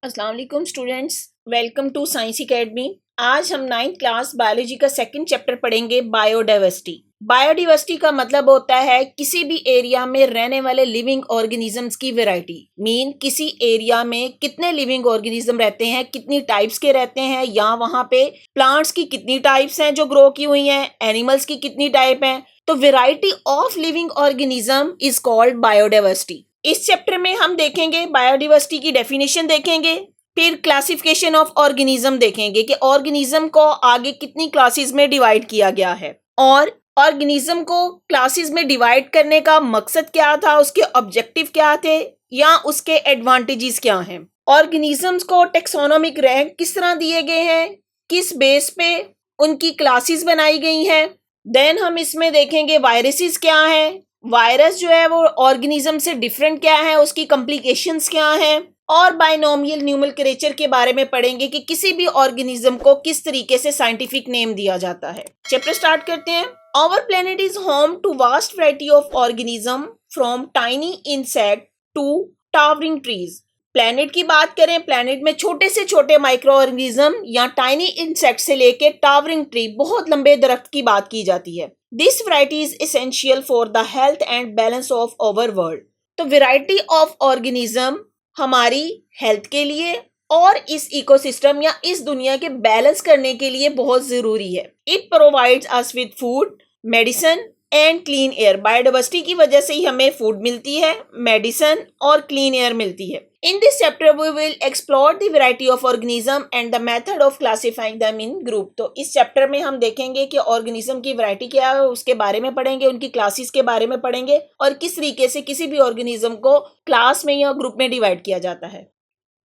अस्सलाम वालेकुम students, welcome to science academy. आज हम 9th क्लास बायोलॉजी का सेकंड चैप्टर पढ़ेंगे, बायोडाइवर्सिटी। बायोडाइवर्सिटी का मतलब होता है किसी भी एरिया में रहने वाले लिविंग ऑर्गेनिजम्स की वैरायटी। मीन किसी एरिया में कितने लिविंग ऑर्गेनिज्म रहते हैं, कितनी टाइप्स के रहते हैं, या वहाँ पे प्लांट्स की कितनी टाइप्स हैं जो ग्रो की हुई हैं, एनिमल्स की कितनी टाइप हैं। तो variety of living organism is called biodiversity. इस चैप्टर में हम देखेंगे बायोडाइवर्सिटी की डेफिनेशन देखेंगे, फिर क्लासिफिकेशन ऑफ ऑर्गेनिज्म देखेंगे कि ऑर्गेनिज्म को आगे कितनी क्लासेस में डिवाइड किया गया है और ऑर्गेनिज्म को क्लासेस में डिवाइड करने का मकसद क्या था, उसके ऑब्जेक्टिव क्या थे या उसके एडवांटेजेस क्या हैं। ऑर्गेनिजम्स को टेक्सोनोमिक रैंक किस तरह दिए गए हैं, किस बेस पे उनकी क्लासेस बनाई गई हैं। देन हम इसमें देखेंगे वायरसेस क्या है, वायरस जो है वो ऑर्गेनिज्म से डिफरेंट क्या है, उसकी कॉम्प्लिकेशंस क्या हैं, और बाइनोमियल न्यूमेरिकल के बारे में पढ़ेंगे कि किसी भी ऑर्गेनिज्म को किस तरीके से साइंटिफिक नेम दिया जाता है। चैप्टर स्टार्ट करते हैं। Our planet is home to vast variety of organism from tiny insect to towering trees. Planet की बात करें, प्लेनेट में छोटे से छोटे माइक्रो ऑर्गेनिज्म या टाइनी इंसेक्ट से लेके टावरिंग ट्री, बहुत लंबे दरख्त की बात की जाती है। This variety is essential for the health and balance of our world. तो वैरायटी ऑफ ऑर्गेनिज्म हमारी हेल्थ के लिए और इस इकोसिस्टम या इस दुनिया के बैलेंस करने के लिए बहुत जरूरी है। It provides us with food, medicine and clean air. Biodiversity की वजह से ही हमें फूड मिलती है, मेडिसिन और क्लीन एयर मिलती है। In this chapter we will explore the variety of organism and the method of classifying them in group। तो इस चैप्टर में हम देखेंगे कि ऑर्गेनिज्म की वैरायटी क्या है, उसके बारे में पढ़ेंगे, उनकी क्लासेस के बारे में पढ़ेंगे और किस तरीके से किसी भी ऑर्गेनिज्म को क्लास में या ग्रुप में डिवाइड किया जाता है।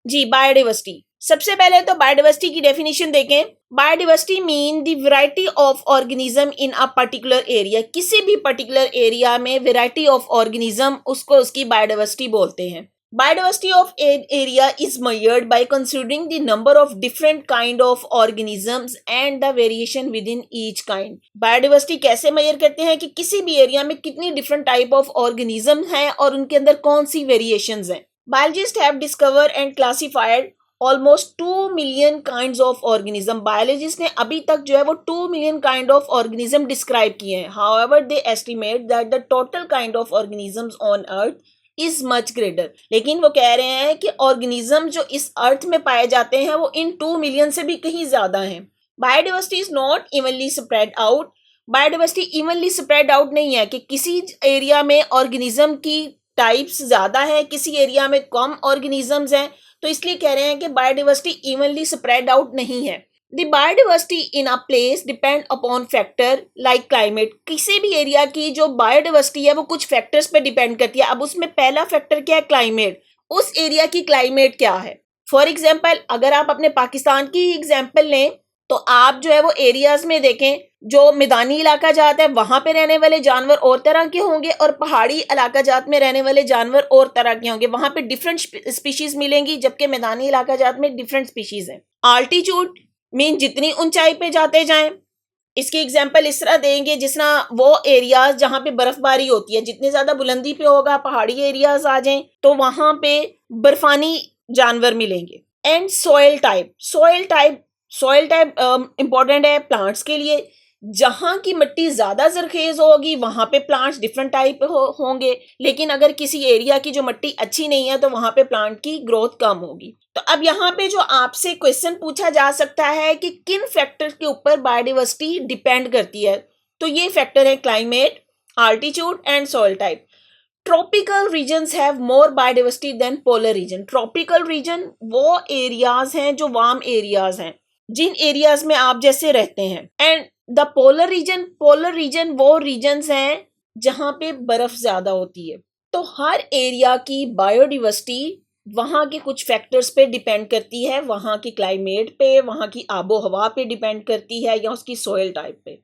जी, बायोडाइवर्सिटी। सबसे पहले तो बायोडाइवर्सिटी की डेफिनेशन देखें। Biodiversity mean the variety of organism in a particular area. किसी भी पर्टिकुलर एरिया में वैरायटी ऑफ ऑर्गेनिज्म, उसको उसकी बायोडाइवर्सिटी बोलते हैं। Biodiversity of an area is measured by considering the number of different kind of organisms and the variation within each kind। Biodiversity कैसे measure करते हैं कि किसी भी एरिया में कितनी different type of organism हैं और उनके अंदर कौन सी variations हैं। Biologists have discovered and classified almost 2 million kinds of organism। Biologists ने अभी तक जो है वो 2 million kind of organism describe किए हैं। However, they estimate that the total kind of organisms on earth is much greater. लेकिन वो कह रहे हैं कि ऑर्गेनिज्म जो इस अर्थ में पाए जाते हैं वो इन 2 मिलियन से भी कहीं ज्यादा हैं। Biodiversity is not evenly spread out. Biodiversity evenly spread out नहीं है कि किसी एरिया में ऑर्गेनिज्म की टाइप्स ज्यादा है, किसी एरिया में कम ऑर्गेनिजम्स हैं, तो इसलिए कह रहे हैं कि बायोडाइवर्सिटी इवनली स्प्रेड आउट नहीं है। The biodiversity in a place depend upon factor like climate। किसी भी एरिया की जो बायोडाइवर्सिटी है वो कुछ फैक्टर्स पे डिपेंड करती है। अब उसमें पहला फैक्टर क्या है? क्लाइमेट। उस एरिया की क्लाइमेट क्या है। फॉर एग्जाम्पल, अगर आप अपने पाकिस्तान की एग्जाम्पल लें तो आप जो है वो एरियाज में देखें, जो मैदानी इलाका जात है वहां पे रहने वाले जानवर और तरह के होंगे और पहाड़ी इलाका जात में रहने वाले जानवर और तरह के होंगे। वहां पे डिफरेंट स्पीशीज मिलेंगी, जबकि मैदानी इलाका जात में डिफरेंट स्पीशीज है। आल्टीट्यूड मीन जितनी ऊंचाई पे जाते जाएं। इसकी एग्जांपल इस तरह देंगे जिस तरह वो एरियाज जहां पे बर्फबारी होती है, जितनी ज्यादा बुलंदी पे होगा, पहाड़ी एरियाज आ जाएं तो वहां पे बर्फानी जानवर मिलेंगे। And soil type. Soil type important है प्लांट्स के लिए। जहां की मिट्टी ज्यादा जरखेज होगी वहां पे प्लांट्स डिफरेंट टाइप होंगे, लेकिन अगर किसी एरिया की जो मिट्टी अच्छी नहीं है तो वहां पे प्लांट की ग्रोथ कम होगी। तो अब यहाँ पे जो आपसे क्वेश्चन पूछा जा सकता है कि किन फैक्टर के ऊपर बायोडाइवर्सिटी डिपेंड करती है, तो ये फैक्टर है climate, altitude and soil type. Tropical regions have more biodiversity than polar region. Tropical region वो एरियाज हैं जो वार्म एरियाज हैं, जिन एरियाज में आप जैसे रहते हैं। एंड द पोलर रीजन वो रीजन्स हैं जहां पे बर्फ ज्यादा होती है। तो हर एरिया की बायोडाइवर्सिटी वहां के कुछ फैक्टर्स पे डिपेंड करती है, वहां की क्लाइमेट पे, वहां की आबो हवा पे डिपेंड करती है या उसकी सॉइल टाइप पे।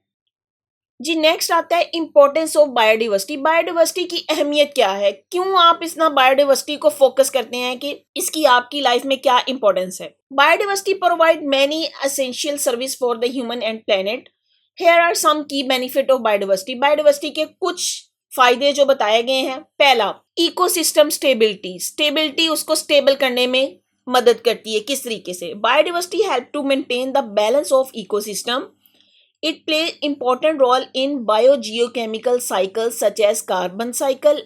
जी, नेक्स्ट आता है इंपॉर्टेंस ऑफ बायोडाइवर्सिटी। बायोडाइवर्सिटी की अहमियत क्या है, क्यों आप इतना बायोडाइवर्सिटी को फोकस करते हैं कि इसकी आपकी लाइफ में क्या इंपॉर्टेंस है। Biodiversity provide many essential service for the human and planet. Here are some key benefit of biodiversity. Biodiversity के कुछ फायदे जो बताए गए हैं। पहला, इकोसिस्टम स्टेबिलिटी। स्टेबिलिटी उसको स्टेबल करने में मदद करती है। किस तरीके से? Biodiversity help to maintain the balance of ecosystem. It play important role in biogeochemical cycle such as carbon cycle,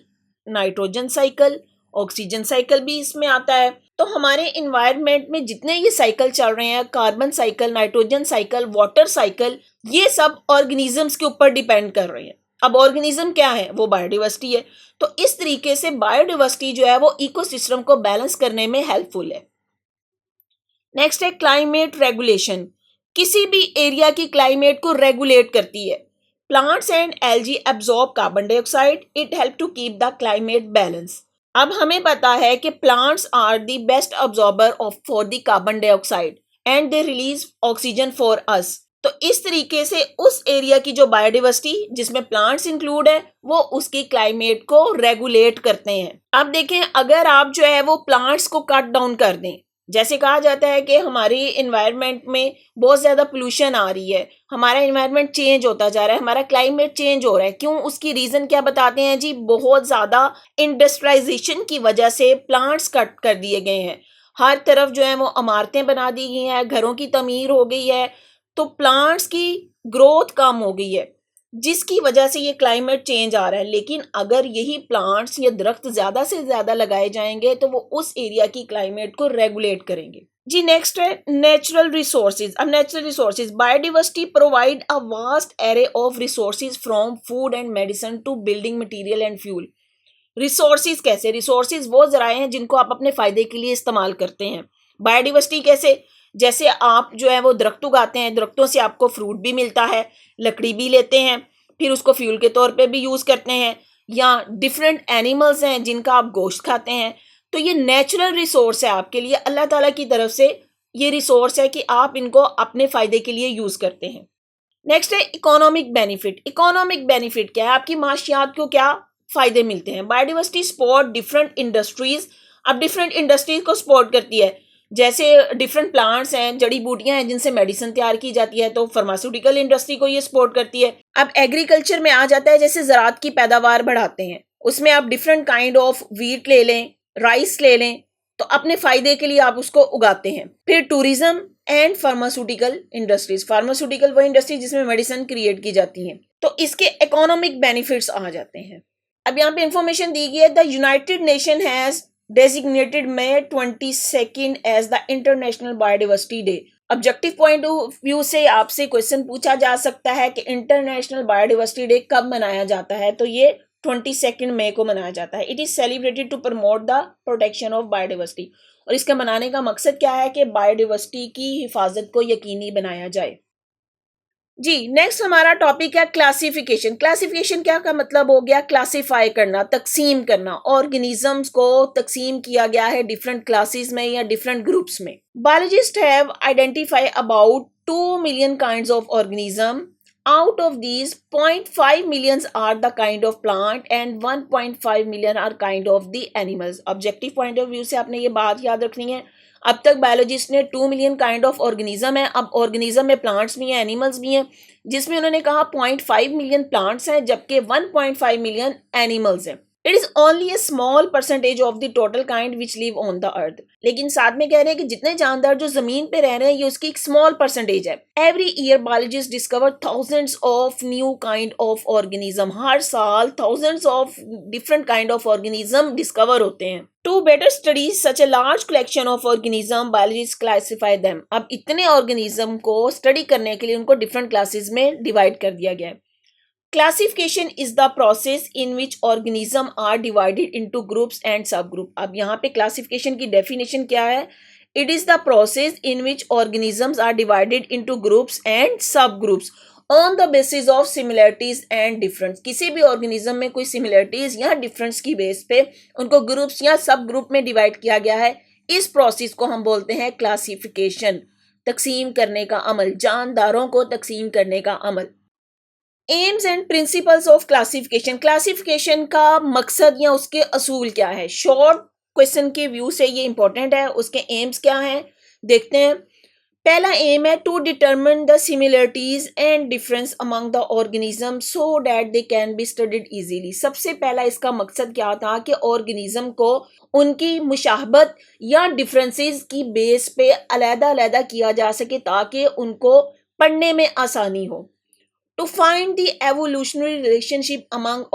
nitrogen cycle, oxygen cycle भी इसमें आता है। तो हमारे इन्वायरमेंट में जितने ये साइकिल चल रहे हैं, carbon cycle, nitrogen cycle, water cycle, ये सब ऑर्गेनिजम्स के ऊपर डिपेंड कर रहे हैं। अब ऑर्गेनिज्म क्या है? वो बायोडाइवर्सिटी है। तो इस तरीके से बायोडाइवर्सिटी जो है वो इकोसिस्टम को बैलेंस करने में हेल्पफुल है। नेक्स्ट है क्लाइमेट रेगुलेशन। किसी भी एरिया की क्लाइमेट को रेगुलेट करती है। Plants and algae absorb carbon dioxide, it help to keep the climate balance. अब हमें पता है कि plants are the best absorber of for the carbon dioxide and they release oxygen for us. तो इस तरीके से उस एरिया की जो बायोडाइवर्सिटी जिसमें प्लांट्स इंक्लूड है वो उसकी क्लाइमेट को रेगुलेट करते हैं। अब देखें, अगर आप जो है वो प्लांट्स को कट डाउन कर दें, जैसे कहा जाता है कि हमारी इन्वायरमेंट में बहुत ज़्यादा पोल्यूशन आ रही है, हमारा इन्वायरमेंट चेंज होता जा रहा है, हमारा क्लाइमेट चेंज हो रहा है। क्यों? उसकी रीज़न क्या बताते हैं जी? बहुत ज़्यादा इंडस्ट्रियलाइजेशन की वजह से प्लांट्स कट कर दिए गए हैं। हर तरफ जो है वो इमारतें बना दी गई हैं, घरों की तमीर हो गई है, तो प्लांट्स की ग्रोथ कम हो गई है, जिसकी वजह से ये क्लाइमेट चेंज आ रहा है। लेकिन अगर यही प्लांट्स या दरख्त ज़्यादा से ज़्यादा लगाए जाएंगे तो वो उस एरिया की क्लाइमेट को रेगुलेट करेंगे जी। नेक्स्ट है नेचुरल रिसोर्सेज। अब natural resources, biodiversity provide a vast array of resources from food and medicine to building material and fuel. Resources कैसे? रिसोर्सेज वो जराए हैं जिनको आप अपने फ़ायदे के लिए इस्तेमाल करते हैं। बायोडाइवर्सिटी कैसे? जैसे आप जो है वो दरख्त उगाते हैं, दरख्तों से आपको फ्रूट भी मिलता है, लकड़ी भी लेते हैं, फिर उसको फ्यूल के तौर पे भी यूज़ करते हैं, या डिफरेंट एनिमल्स हैं जिनका आप गोश्त खाते हैं। तो ये नेचुरल रिसोर्स है आपके लिए, अल्लाह ताला की तरफ से ये रिसोर्स है कि आप इनको अपने फ़ायदे के लिए यूज़ करते हैं। नेक्स्ट है इकोनॉमिक बेनिफिट। इकोनॉमिक बेनिफिट क्या है? आपकी माशियात को क्या फ़ायदे मिलते हैं? Biodiversity support different industries. अब डिफरेंट इंडस्ट्रीज़ को सपोर्ट करती है, जैसे डिफरेंट प्लांट्स हैं, जड़ी बूटियां हैं जिनसे मेडिसिन तैयार की जाती है, तो फार्मास्यूटिकल इंडस्ट्री को ये सपोर्ट करती है। अब एग्रीकल्चर में आ जाता है, जैसे ज़राअत की पैदावार बढ़ाते हैं, उसमें आप डिफरेंट काइंड ऑफ वीट ले लें, राइस ले लें, तो अपने फ़ायदे के लिए आप उसको उगाते हैं। फिर tourism and pharmaceutical industries. Pharmaceutical वो इंडस्ट्री जिसमें मेडिसिन क्रिएट की जाती हैं, तो इसके इकोनॉमिक बेनिफिट्स आ जाते हैं। अब यहाँ पे इंफॉर्मेशन दी गई है, the United nation has designated May 22nd as the International Biodiversity Day। Objective point of view से आपसे क्वेश्चन पूछा जा सकता है कि इंटरनेशनल बायोडाइवर्सिटी डे कब मनाया जाता है, तो ये 22 मई को मनाया जाता है। It is celebrated to promote the protection of biodiversity. और इसके मनाने का मकसद क्या है कि बायोडाइवर्सिटी की हिफाजत को यकीनी बनाया जाए जी। नेक्स्ट हमारा टॉपिक है क्लासिफिकेशन। क्लासिफिकेशन क्या का मतलब हो गया? क्लासिफाई करना, तकसीम करना। ऑर्गेनिजम्स को तकसीम किया गया है डिफरेंट क्लासेस में या डिफरेंट ग्रुप्स में। Biologist have identify about 2 million kinds of organism. Out of these, 0.5 millions are the kind of plant and 1.5 million are kind of the animals। Objective point of view से आपने ये बात याद रखनी है। अब तक बायोलॉजिस्ट ने 2 मिलियन काइंड ऑफ ऑर्गेनिज्म है। अब ऑर्गेनिज्म में प्लांट्स भी हैं, एनिमल्स भी हैं, जिसमें उन्होंने कहा 0.5 मिलियन प्लांट्स हैं जबकि 1.5 मिलियन एनिमल्स हैं। It is only A small percentage of the total kind which live on the earth. लेकिन साथ में कह रहे हैं कि जितने जानदार जो जमीन पे रह रहे हैं ये उसकी एक स्मॉल परसेंटेज है। Every year biologist discover thousands of new kind of organism. हर साल thousands of different kind of organism discover होते हैं। To better study such a large collection of organism, biologist classify them. अब इतने organism को study करने के लिए उनको डिफरेंट क्लासेस में डिवाइड कर दिया गया है। Classification is the process in which organism are divided into groups and sub group. अब यहाँ पे क्लासिफिकेशन की डेफिनेशन क्या है? It is the process in which organisms are divided into groups and sub groups on the basis of similarities and difference. किसी भी organism में कोई सिमिलरिटीज या डिफरेंस की बेस पे उनको ग्रुप्स या सब ग्रुप में डिवाइड किया गया है। इस प्रोसेस को हम बोलते हैं क्लासिफिकेशन, तकसीम करने का अमल, जानदारों को तकसीम करने का अमल। Aims and principles of classification. Classification का मकसद या उसके असूल क्या है? शॉर्ट क्वेश्चन के व्यू से ये इंपॉर्टेंट है। उसके एम्स क्या हैं देखते हैं। पहला एम है to determine the similarities and difference among the organism so that they can be studied easily. सबसे पहला इसका मकसद क्या था कि ऑर्गेनिज्म को उनकी मुशाहबत या डिफरेंसेस की बेस पे अलग-अलग किया जा सके ताकि उनको पढ़ने में आसानी हो। To find the evolutionary relationship among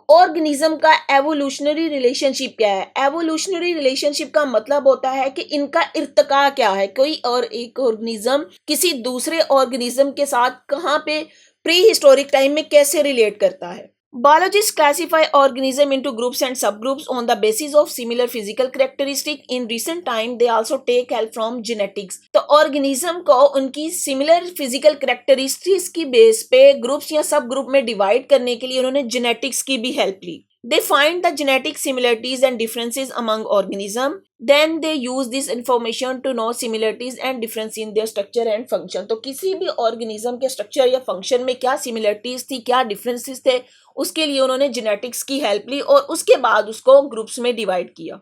organism का एवोल्यूशनरी रिलेशनशिप क्या है? एवोल्यूशनरी रिलेशनशिप का मतलब होता है कि इनका इर्तिका क्या है, कोई और एक ऑर्गेनिज्म किसी दूसरे ऑर्गेनिज्म के साथ कहाँ पे प्री हिस्टोरिक टाइम में कैसे रिलेट करता है। Biologists classify organism into groups and subgroups on the basis of similar physical characteristic. In recent time, they also take help from genetics. तो organism को उनकी similar physical characteristics की base पे groups या सब group में divide करने के लिए उन्होंने genetics की भी help Lee. They find the genetic similarities and differences among organisms. Then they use this information to know similarities and difference in their structure and function. तो किसी भी organism के structure या function में क्या similarities थी, क्या differences थे, उसके लिए उन्होंने जेनेटिक्स की हेल्प ली और उसके बाद उसको ग्रुप्स में डिवाइड किया।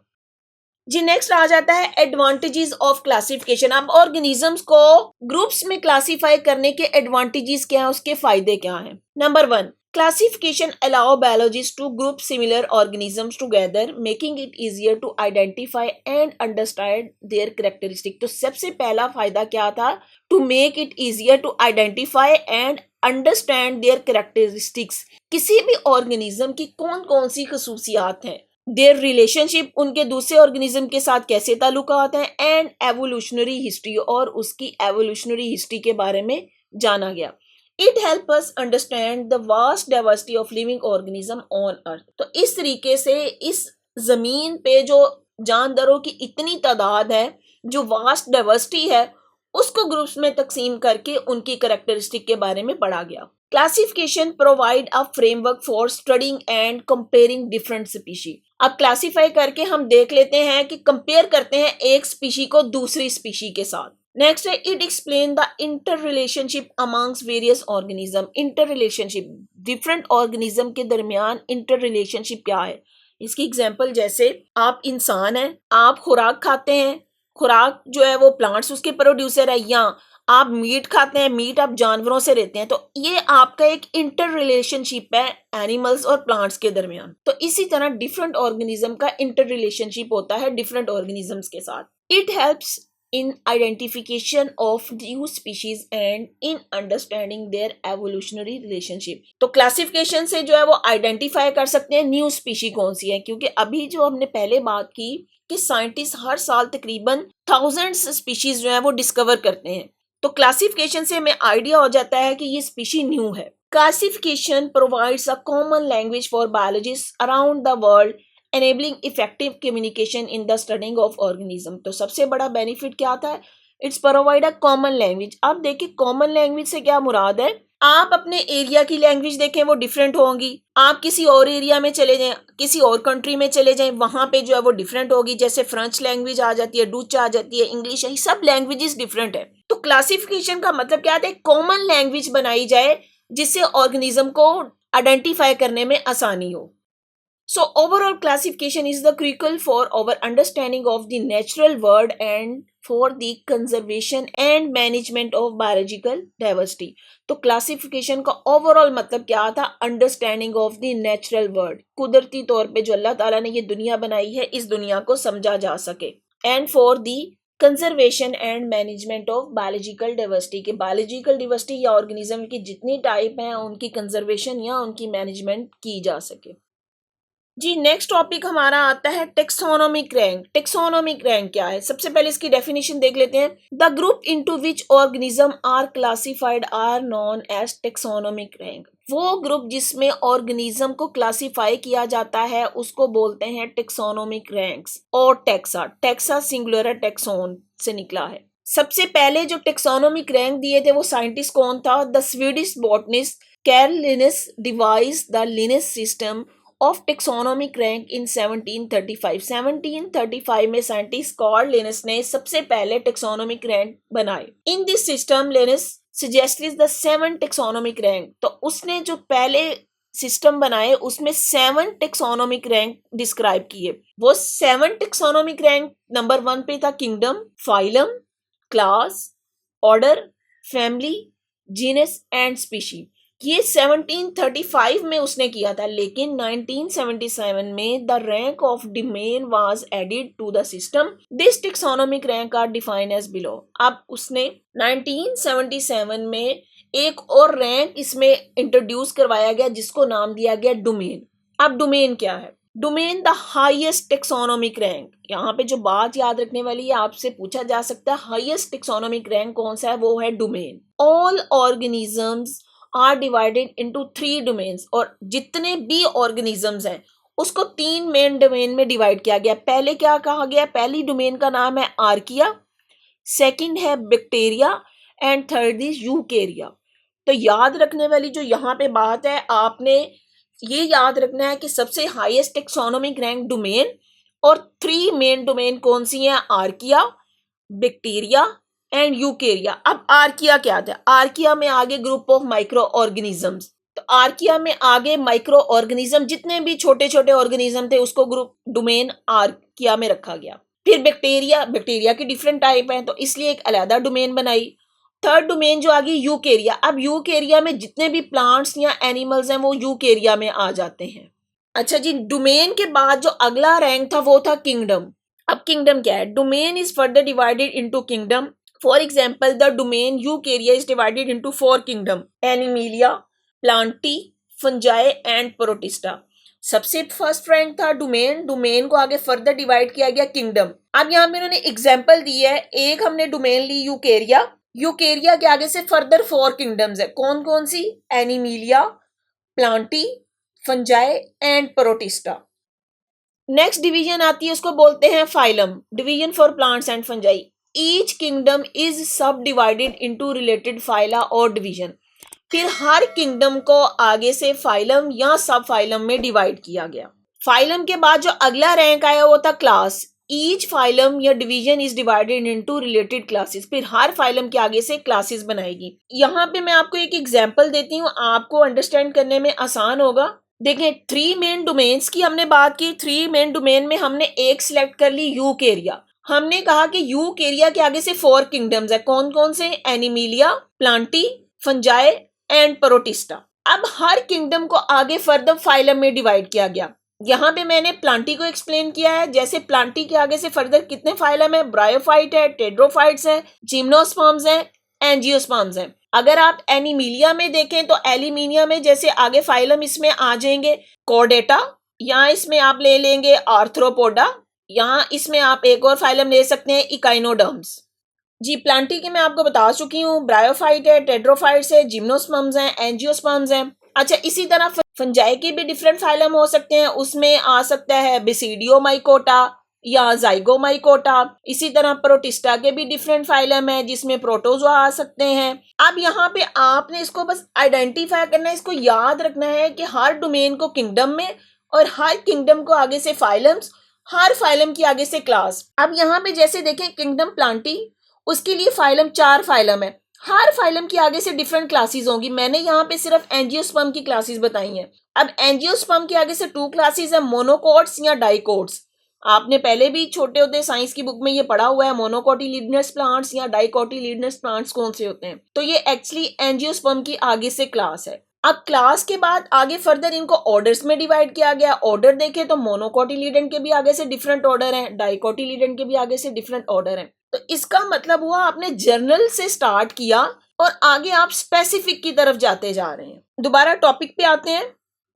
जी नेक्स्ट आ जाता है एडवांटेजेस ऑफ क्लासिफिकेशन। अब ऑर्गेनिजम्स को ग्रुप्स में क्लासिफाई करने के एडवांटेजेस क्या हैं, उसके फायदे क्या हैं। Number 1, classification allow biologist to group similar organisms together making it easier to identify and understand their characteristic. तो सबसे पहला फायदा क्या था, to make it easier to identify and understand their characteristics. किसी भी ऑर्गेनिज्म की कौन कौन सी खसूसियात हैं, देयर रिलेशनशिप उनके दूसरे ऑर्गेनिज्म के साथ कैसे ताल्लुकात हैं, एंड एवोल्यूशनरी हिस्ट्री और उसकी एवोल्यूशनरी हिस्ट्री के बारे में जाना गया। It help us understand the vast diversity of living organism on earth. तो इस तरीके से इस जमीन पे जो जानदारों की इतनी तादाद है, जो वास्ट डाइवर्सिटी है, उसको ग्रुप्स में तकसीम करके उनकी कैरेक्टरिस्टिक के बारे में पढ़ा गया। Classification provide a framework for studying and comparing different species. अब क्लासिफाई करके हम देख लेते हैं कि कंपेयर करते हैं एक स्पीशी को दूसरी स्पीशी के साथ। नेक्स्ट है it explain the inter relationship amongst various organism. Inter relationship, different organism के दरमियान इंटर रिलेशनशिप क्या है। इसकी एग्जांपल जैसे आप इंसान हैं, आप खुराक खाते हैं, खुराक जो है वो प्लांट्स उसके प्रोड्यूसर है, या आप मीट खाते हैं, मीट आप जानवरों से लेते हैं। तो ये आपका एक इंटर रिलेशनशिप है एनिमल्स और प्लांट्स के दरमियान। तो इसी तरह डिफरेंट ऑर्गेनिज्म का इंटर रिलेशनशिप होता है डिफरेंट ऑर्गेनिजम्स के साथ। It helps in identification of new species and in understanding their evolutionary relationship। तो क्लासिफिकेशन से जो है वो आइडेंटिफाई कर सकते हैं न्यू स्पीशी कौन सी है, क्योंकि अभी जो हमने पहले बात की कि साइंटिस्ट हर साल तकरीबन थाउजेंड्स स्पीशीज जो है वो डिस्कवर करते हैं। तो क्लासिफिकेशन से हमें आइडिया हो जाता है कि ये स्पीशी न्यू है। Classification provides a common language for biologist around the world enabling effective communication in the studying of organism। तो सबसे बड़ा बेनिफिट क्या था, it's provide a common language. अब देखिए कॉमन लैंग्वेज से क्या मुराद है, आप अपने एरिया की लैंग्वेज देखें वो डिफरेंट होंगी, आप किसी और एरिया में चले जाएं, किसी और कंट्री में चले जाएं, वहां पे जो है वो डिफरेंट होगी। जैसे फ्रेंच लैंग्वेज आ जाती है, डच आ जाती है, इंग्लिश है, सब लैंग्वेजेस डिफरेंट है। तो क्लासिफिकेशन का मतलब क्या है, कॉमन लैंग्वेज बनाई जाए जिससे ऑर्गेनिज्म को आइडेंटिफाई करने में आसानी हो। So overall classification is the crucial for our understanding of the natural world and for the conservation and management of biological diversity। तो क्लासिफिकेशन का ओवरऑल मतलब क्या था, understanding of the natural world, कुदरती तौर पे जो अल्लाह ताला ने ये दुनिया बनाई है इस दुनिया को समझा जा सके, and for the conservation and management of biological diversity के बायोलॉजिकल डाइवर्सिटी या ऑर्गेनिज्म की जितनी टाइप हैं उनकी कंजर्वेशन या उनकी मैनेजमेंट की जा सके। जी नेक्स्ट टॉपिक हमारा आता है टेक्सोनोमिक रैंक। टेक्सोनोमिक रैंक क्या है, सबसे पहले इसकी डेफिनेशन देख लेते हैं। The group into which organism are classified are known as taxonomic rank. वो ग्रुप जिसमें ऑर्गेनिज्म को क्लासिफाई किया जाता है उसको बोलते हैं टेक्सोनोमिक रैंक्स और टेक्सा। टेक्सा सिंगुलर टेक्सोन से निकला है। सबसे पहले जो टेक्सोनोमिक रैंक दिए थे वो साइंटिस्ट कौन था, the Swedish botanist Carl Linnaeus devised the Linnaeus system of taxonomic rank in 1735। 1735 में साइंटिस्ट कार्ल लिनस ने सबसे पहले टेक्सोनोमिक रैंक बनाए। इन this system Linus suggested the 7 taxonomic rank. तो उसने जो पहले सिस्टम बनाए उसमें 7 टेक्सोनोमिक रैंक डिस्क्राइब किए। वो 7 टेक्सोनोमिक रैंक नंबर 1 पे था kingdom, phylum, class, order, family, genus and species. ये 1735 में उसने किया था, लेकिन 1977 में the rank of domain was added to the system. This taxonomic rank are defined as below. अब उसने 1977 में एक और रैंक इसमें इंट्रोड्यूस करवाया गया जिसको नाम दिया गया डोमेन। अब डोमेन क्या है? Domain the highest taxonomic rank. यहाँ पे जो बात याद रखने वाली है, आपसे पूछा जा सकता है हाईएस्ट टेक्सोनोमिक रैंक कौन सा है, वो है domain. All organisms are divided into 3 domains. और जितने भी ऑर्गेनिजम्स हैं उसको 3 मेन डोमेन में डिवाइड किया गया। पहले क्या कहा गया? पहली डोमेन का नाम है आर्किया, सेकंड है bacteria and third is Eukarya. तो याद रखने वाली जो यहाँ पे बात है, आपने ये याद रखना है कि सबसे हाईएस्ट टेक्सोनोमिक रैंक डोमेन और 3 मेन डोमेन कौन सी हैं? Archaea, Bacteria and Eukarya. अब आर्किया क्या था? आर्किया में आगे ग्रुप ऑफ माइक्रो ऑर्गेनिजम्स। तो आर्किया में आगे माइक्रो ऑर्गेनिज्म, जितने भी छोटे छोटे ऑर्गेनिज्म थे उसको ग्रुप डोमेन आर्किया में रखा गया। फिर बैक्टीरिया, बैक्टीरिया की डिफरेंट टाइप है तो इसलिए एक अलग डोमेन बनाई। थर्ड डोमेन जो आ गई यूकेरिया। अब यूकेरिया में जितने भी प्लांट्स या एनिमल्स हैं वो यूकेरिया में आ जाते हैं। अच्छा जी, डोमेन के बाद जो अगला रैंक था वो था किंगडम। अब किंगडम क्या है? Domain is further divided into kingdom. For example, the domain Eukarya is divided into 4 kingdom: Animalia, Plantae, Fungi and protista. सबसे फर्स्ट रैंक था डोमेन। डोमेन को आगे फर्दर डिवाइड किया गया किंगडम। अब यहाँ पे इन्होंने एग्जांपल दी है, एक हमने डोमेन ली यूकेरिया। यूकेरिया के आगे से फर्दर 4 किंगडम्स है। कौन कौन सी? Animalia, Plantae, Fungi and Protista. Next division आती है, उसको बोलते हैं phylum, division for plants and fungi. Each kingdom is sub divided into related phyla और डिवीजन। फिर हर किंगडम को आगे से फाइलम या सब फाइलम में डिवाइड किया गया। फाइलम के बाद जो अगला रैंक आया वो था क्लास। ईच फाइलम या division is divided into related classes. फिर हर फाइलम के आगे से क्लासेस बनाएगी। यहाँ पे मैं आपको एक एग्जांपल देती हूँ, आपको अंडरस्टैंड करने में आसान होगा। देखें, 3 मेन डोमेन्स की हमने बात की। 3 मेन डोमेन में हमने एक सिलेक्ट कर ली यूकेरिया। हमने कहा कि यूकेरिया के आगे से 4 किंगडम्स है। कौन कौन से? Animalia, Plantae, Fungi and protista. अब हर किंगडम को आगे फर्दर फाइलम में डिवाइड किया गया। यहाँ पे मैंने प्लांटी को एक्सप्लेन किया है। जैसे प्लांटी के आगे से फर्दर कितने फाइलम है? ब्रायोफाइट है, टेड्रोफाइट्स है, जिम्नोस्पर्म्स है, एंजियोस्पर्म्स है। अगर आप एनिमिलिया में देखें तो एलिमिनिया में जैसे आगे फाइलम इसमें आ जाएंगे कॉर्डेटा, यहाँ इसमें आप ले लेंगे आर्थ्रोपोडा, यहाँ इसमें आप एक और फाइलम ले सकते हैं इकाइनोडर्म्स। जी, प्लांटी की मैं आपको बता चुकी हूँ, ब्रायोफाइट है, टेट्रोफाइट्स है, जिम्नोस्पर्म्स हैं, एंजियोस्पर्म्स हैं। अच्छा, इसी तरह फंजाई के भी डिफरेंट फाइलम हो सकते हैं। उसमें आ सकता है बेसिडियोमाइकोटा या जाइगोमाइकोटा। इसी तरह प्रोटिस्टा के भी डिफरेंट फाइलम है जिसमें प्रोटोजोआ आ सकते हैं। अब यहाँ पे आपने इसको बस आइडेंटिफाई करना है, इसको याद रखना है कि हर डोमेन को किंगडम में और हर किंगडम को आगे से फाइलम्स, हर फाइलम की आगे से क्लास। अब यहाँ पे जैसे देखें किंगडम प्लांटी, उसके लिए फाइलम 4 फाइलम है। हर फाइलम की आगे से डिफरेंट क्लासेस होंगी। मैंने यहाँ पे सिर्फ एंजियोस्पर्म की क्लासेस बताई हैं। अब एंजियोस्पर्म के आगे से 2 क्लासेस है, मोनोकोट्स या डाइकोट्स। आपने पहले भी छोटे होते साइंस की बुक में ये पढ़ा हुआ है, मोनोकोटिलिडनस प्लांट्स या डाइकोटिलिडनस प्लांट्स कौन से होते हैं। तो ये एक्चुअली एंजियोस्पर्म की आगे से क्लास है। अब क्लास के बाद आगे फर्दर इनको ऑर्डर्स में डिवाइड किया गया। ऑर्डर देखें तो मोनोकोटिलिडन के भी आगे से डिफरेंट ऑर्डर हैं, डाइकोटिलिडन के भी आगे से डिफरेंट ऑर्डर हैं। तो इसका मतलब हुआ आपने जनरल से स्टार्ट किया और आगे आप स्पेसिफिक की तरफ जाते जा रहे हैं। दोबारा टॉपिक पे आते हैं।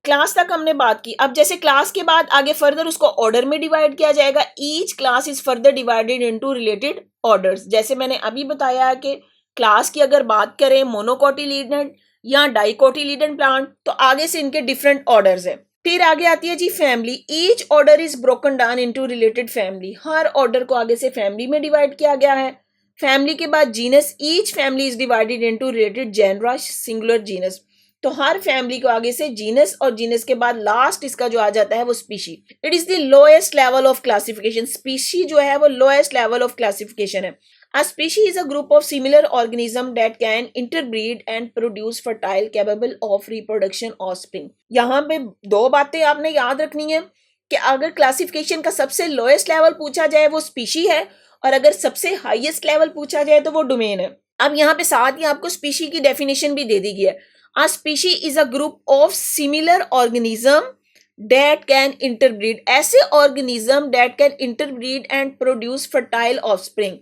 क्लास तक हमने बात की। अब जैसे क्लास के बाद आगे फर्दर उसको ऑर्डर में डिवाइड किया जाएगा। Each class is further divided into related orders. जैसे मैंने अभी बताया है कि क्लास की अगर बात करें मोनोकोटिलिडन या डाइकोटिलिडन प्लांट, तो आगे से इनके डिफरेंट ऑर्डर्स है। फिर आगे आती है जी family. Each order is broken down into related family. हर ऑर्डर को आगे से फैमिली में डिवाइड किया गया है। फैमिली के बाद genus. Each family is divided into related genera singular genus. तो हर फैमिली को आगे से जीनस और जीनस के बाद लास्ट इसका जो आ जाता है वो species. It is the lowest level of classification. Species जो है वो लोएस्ट लेवल ऑफ क्लासिफिकेशन है। A species is a group of similar organisms that can interbreed and produce fertile capable of reproduction offspring। यहाँ पे 2 बातें आपने याद रखनी है कि अगर क्लासिफिकेशन का सबसे लोएस्ट लेवल पूछा जाए वो स्पीशी है और अगर सबसे हाईएस्ट लेवल पूछा जाए तो वो डोमेन है। अब यहाँ पे साथ ही आपको स्पीशी की डेफिनेशन भी दे दी गई है। A species is a group of similar organism that can interbreed, ऐसे organism that can interbreed and produce fertile offspring,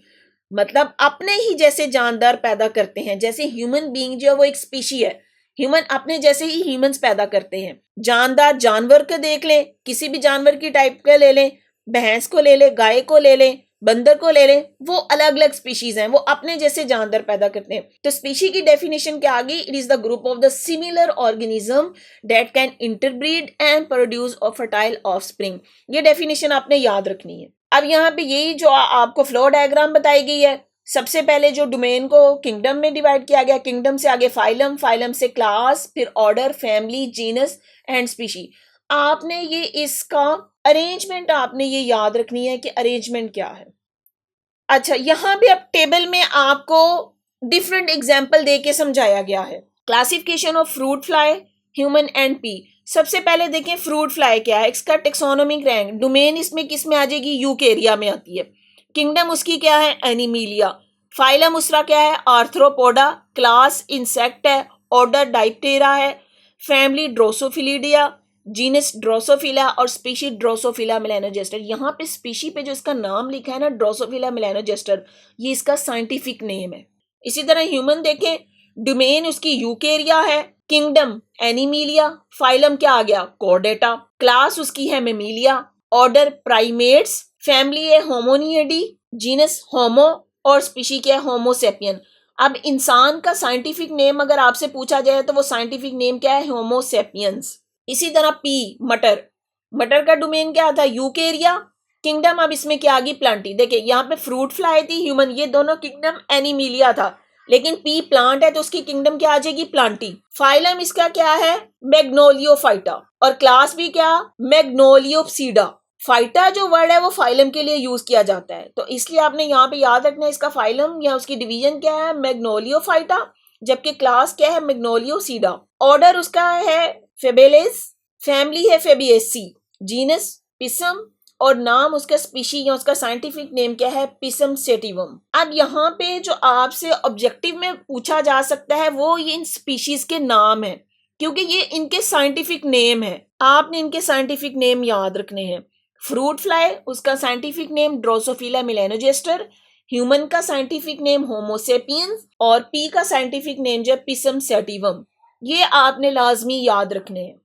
मतलब अपने ही जैसे जानदार पैदा करते हैं। जैसे ह्यूमन बीइंग जो है वो एक स्पीशी है, ह्यूमन अपने जैसे ही ह्यूमंस पैदा करते हैं। जानदार जानवर को देख लें, किसी भी जानवर की टाइप का ले लें, भैंस को ले लें, गाय को ले लें, बंदर को ले लें, वो अलग अलग स्पीशीज हैं, वो अपने जैसे जानदार पैदा करते हैं। तो स्पीशी की डेफिनेशन क्या आ गई? It is the group of the similar organism that can interbreed and produce a fertile offspring. ये डेफिनेशन आपने याद रखनी है। अब यहाँ पे यही जो आपको फ्लो डायग्राम बताई गई है, सबसे पहले जो डोमेन को किंगडम में डिवाइड किया गया, किंगडम से आगे फाइलम, फाइलम से क्लास, फिर order, family, genus and species. आपने ये इसका अरेंजमेंट आपने ये याद रखनी है कि अरेंजमेंट क्या है। अच्छा, यहाँ पे अब टेबल में आपको डिफरेंट एग्जाम्पल दे के समझाया गया है। Classification of fruit fly, human and P. सबसे पहले देखें फ्रूट फ्लाई क्या है, इसका टेक्सोनोमिक रैंक। डोमेन इसमें किस में आ जाएगी? यूकेरिया में आती है। किंगडम उसकी क्या है? एनिमीलिया। फाइलम उसका क्या है? आर्थ्रोपोडा। क्लास इंसेक्ट है। ऑर्डर डाइप्टेरा है। फैमिली ड्रोसोफिलिडिया। जीनस ड्रोसोफिला और स्पीशी ड्रोसोफिला मेलानोजेस्टर। यहाँ पे स्पीशी पे जो इसका नाम लिखा है ना, ड्रोसोफिला मेलानोजेस्टर, ये इसका साइंटिफिक नेम है। इसी तरह ह्यूमन देखें, डोमेन उसकी यूकेरिया है, किंगडम एनिमीलिया, फाइलम क्या आ गया? कॉर्डेटा, क्लास उसकी है मेमीलिया, ऑर्डर प्राइमेट्स, फैमिली है होमोनियडी, जीनस होमो और स्पीशी क्या है? होमोसेपियन। अब इंसान का साइंटिफिक नेम अगर आपसे पूछा जाए तो वो साइंटिफिक नेम क्या है? होमोसेपियंस। इसी तरह पी, मटर, मटर का डोमेन क्या था? यूकेरिया, किंगडम अब इसमें क्या आ गई? प्लांटी। देखिए यहाँ पे फ्रूट फ्लाई थी, ह्यूमन, ये दोनों किंगडम एनिमीलिया था, लेकिन पी प्लांट है तो उसकी किंगडम क्या आ जाएगी? प्लांटी। फाइलम इसका क्या है? मैग्नोलियोफाइटा और क्लास भी क्या? मैग्नोलियोप्सीडा। फाइटा जो वर्ड है वो फाइलम के लिए यूज किया जाता है, तो इसलिए आपने यहाँ पे याद रखना है इसका फाइलम या उसकी डिवीजन क्या है? मैग्नोलियोफाइटा, जबकि क्लास क्या है? मैग्नोलियोसीडा। ऑर्डर उसका है फेबेलेस, फैमिली है फेबिएसी, जीनस पिसम और नाम उसका स्पीशी या उसका साइंटिफिक नेम क्या है? पिसम सेटिवम। अब यहाँ पे जो आपसे ऑब्जेक्टिव में पूछा जा सकता है वो ये इन स्पीशीज के नाम है, क्योंकि ये इनके साइंटिफिक नेम है। आपने इनके साइंटिफिक नेम याद रखने हैं। फ्रूट फ्लाई उसका साइंटिफिक नेम ड्रोसोफिला मेलानोजेस्टर, ह्यूमन का साइंटिफिक नेम होमोसेपियंस और पी का साइंटिफिक नेम जो है पिसम सेटिवम। ये आपने लाजमी याद रखने हैं।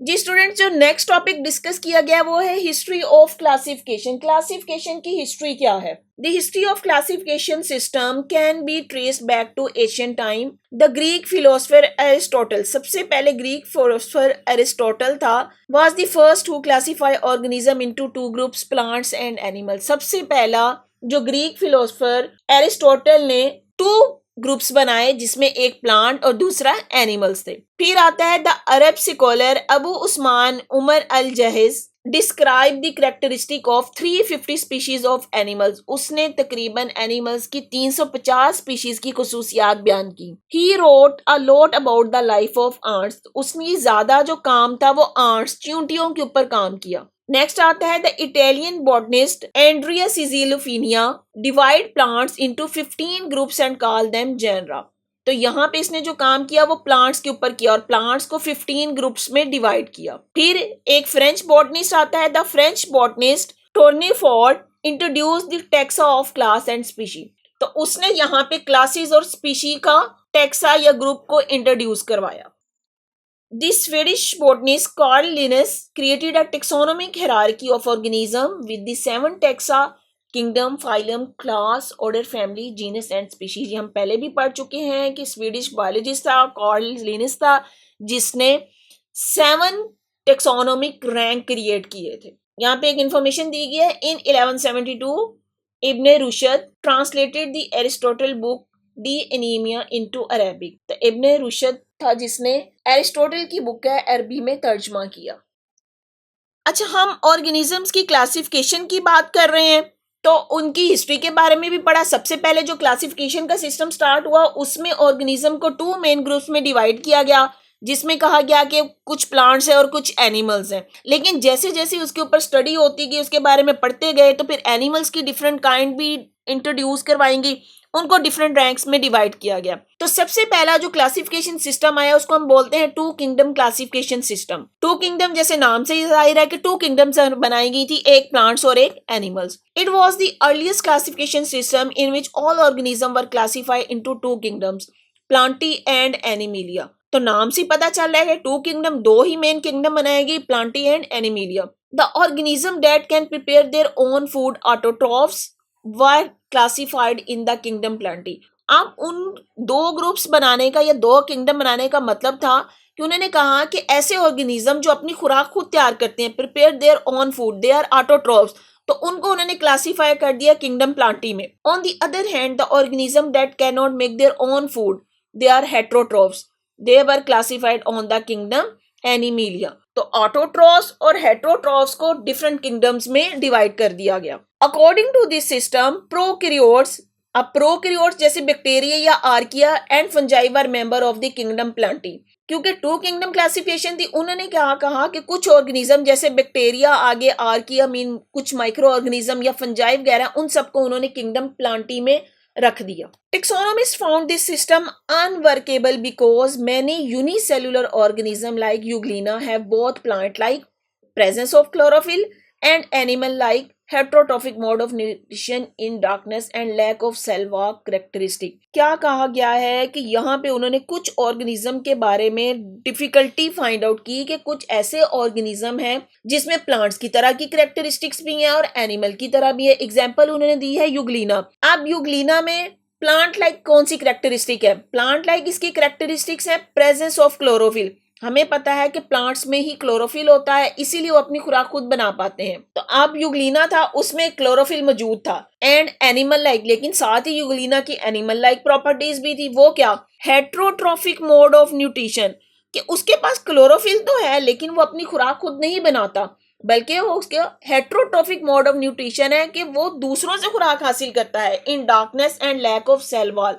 जी स्टूडेंट्स, जो नेक्स्ट टॉपिक डिस्कस किया गया वो है हिस्ट्री ऑफ क्लासिफिकेशन। क्लासिफिकेशन की हिस्ट्री क्या है? The history of classification system can be traced back to ancient time. The Greek philosopher Aristotle, सबसे पहले ग्रीक फिलोसफर एरिस्टोटल था, was the first who classify organism into two groups, plants and animals. सबसे पहला जो Greek philosopher Aristotle ने two groups बनाए, जिसमें एक प्लांट और दूसरा एनिमल्स थे। फिर आता है the Arab scholar Abu Usman Umar al Jahiz describe the characteristic of 350 species of animals. उसने तकरीबन एनिमल्स की 350 स्पीशीज की खुसूसियात बयान की। He wrote a lot about the life of ants. उसने ज्यादा जो काम था वो आंट्स, चींटियों के ऊपर काम किया। नेक्स्ट आता है the Italian botanist Andrea Cesalpino divide plants into 15 groups and call them genera. तो यहाँ पे इसने जो काम किया वो प्लांट्स के ऊपर किया और प्लांट्स को 15 ग्रुप्स में डिवाइड किया। फिर एक फ्रेंच बॉटनिस्ट आता है, the French botanist Tournefort introduce the taxa of class and species. तो उसने यहाँ पे क्लासेस और स्पीशी का टैक्सा या ग्रुप को इंट्रोड्यूस करवाया। The Swedish botanist Carl Linnaeus created a taxonomic hierarchy of organisms with the 7 taxa: kingdom, phylum, class, order, family, genus and species। ये हम पहले भी पढ़ चुके हैं कि स्वीडिश बायोलॉजिस्ट था कार्ल लिनस था जिसने 7 टेक्सोनोमिक रैंक क्रिएट किए थे। यहाँ पे एक इंफॉर्मेशन दी गई है। In 1172 Ibn Rushd translated the Aristotle book De Anima into Arabic. तो इब्ने रुशद था जिसने एरिस्टोटल की बुक है अरबी में तर्जमा किया। अच्छा, हम ऑर्गेनिजम्स की क्लासिफिकेशन की बात कर रहे हैं तो उनकी हिस्ट्री के बारे में भी पढ़ा। सबसे पहले जो क्लासिफिकेशन का सिस्टम स्टार्ट हुआ उसमें ऑर्गेनिज्म को 2 मेन ग्रुप्स में डिवाइड किया गया, जिसमें कहा गया कि कुछ प्लांट्स है और कुछ एनिमल्स हैं, लेकिन जैसे जैसे उसके ऊपर स्टडी होती गई, उसके बारे में पढ़ते गए, तो फिर एनिमल्स की डिफरेंट काइंड भी इंट्रोड्यूस करवाएंगी, उनको डिफरेंट रैंक्स में डिवाइड किया गया। तो सबसे पहला जो क्लासिफिकेशन सिस्टम आया उसको हम बोलते हैं two kingdom classification system. Two kingdom जैसे नाम से ही जाहिर है कि टू किंगडम्स बनाई गई थी, एक प्लांट्स और एक animals. It was the earliest classification system in which all organism were classified into two kingdoms, Plantae and Animalia. तो नाम से पता चल रहा है कि टू किंगडम, दो ही मेन किंगडम बनाएगी, Plantae and Animalia. The organism that can prepare their own food, autotrophs, were classified in the kingdom Plantae. अब उन दो ग्रुप्स बनाने का या दो किंगडम बनाने का मतलब था कि उन्होंने कहा कि ऐसे ऑर्गेनिज्म जो अपनी खुराक खुद तैयार करते हैं, prepare their own food, they are autotrophs, तो उनको उन्होंने क्लासिफाई कर दिया किंगडम प्लांटी में। On the other hand the organism that can not make their own food, they are heterotrophs, they were classified on the kingdom Animalia. तो autotrophs और heterotrophs को different kingdoms में डिवाइड कर दिया गया। According to this system prokaryotes, अब prokaryotes जैसे bacteria या archaea and fungi were member of the kingdom Plantae. क्योंकि टू किंगडम क्लासिफिकेशन थी, उन्होंने क्या कहा कि कुछ ऑर्गेनिज्म जैसे बैक्टीरिया, आगे आर्किया मीन कुछ माइक्रो ऑर्गेनिज्म या फंजाई वगैरह, उन सबको उन्होंने किंगडम प्लांटी में रख दिया। Taxonomist found this system unworkable because many unicellular organism like Euglena have both plant like presence of chlorophyll and animal like heterotrophic mode of nutrition in darkness and lack of cell wall characteristic। क्या कहा गया है कि यहाँ पे उन्होंने कुछ organism के बारे में डिफिकल्टी फाइंड आउट की कि कुछ ऐसे ऑर्गेनिज्म हैं जिसमें प्लांट्स की तरह की करेक्टरिस्टिक्स भी हैं और एनिमल की तरह भी है। एग्जाम्पल उन्होंने दी है यूग्लिना। अब यूग्लिना में प्लांट लाइक कौन सी करेक्टरिस्टिक है? प्लांट लाइक इसकी करेक्टरिस्टिक्स है प्रेजेंस ऑफ क्लोरोफिल। हमें पता है कि प्लांट्स में ही क्लोरोफिल होता है, इसीलिए वो अपनी खुराक खुद बना पाते हैं। तो अब यूग्लिना था, उसमें क्लोरोफिल मौजूद था। एंड एनिमल लाइक, लेकिन साथ ही यूग्लिना की एनिमल लाइक प्रॉपर्टीज भी थी। वो क्या? हेट्रोट्रोफिक मोड ऑफ न्यूट्रिशन, कि उसके पास क्लोरोफिल तो है लेकिन वो अपनी खुराक खुद नहीं बनाता, बल्कि वो उसके हेट्रोट्रोफिक मोड ऑफ न्यूट्रिशन है कि वो दूसरों से खुराक हासिल करता है। In darkness and lack of cell wall,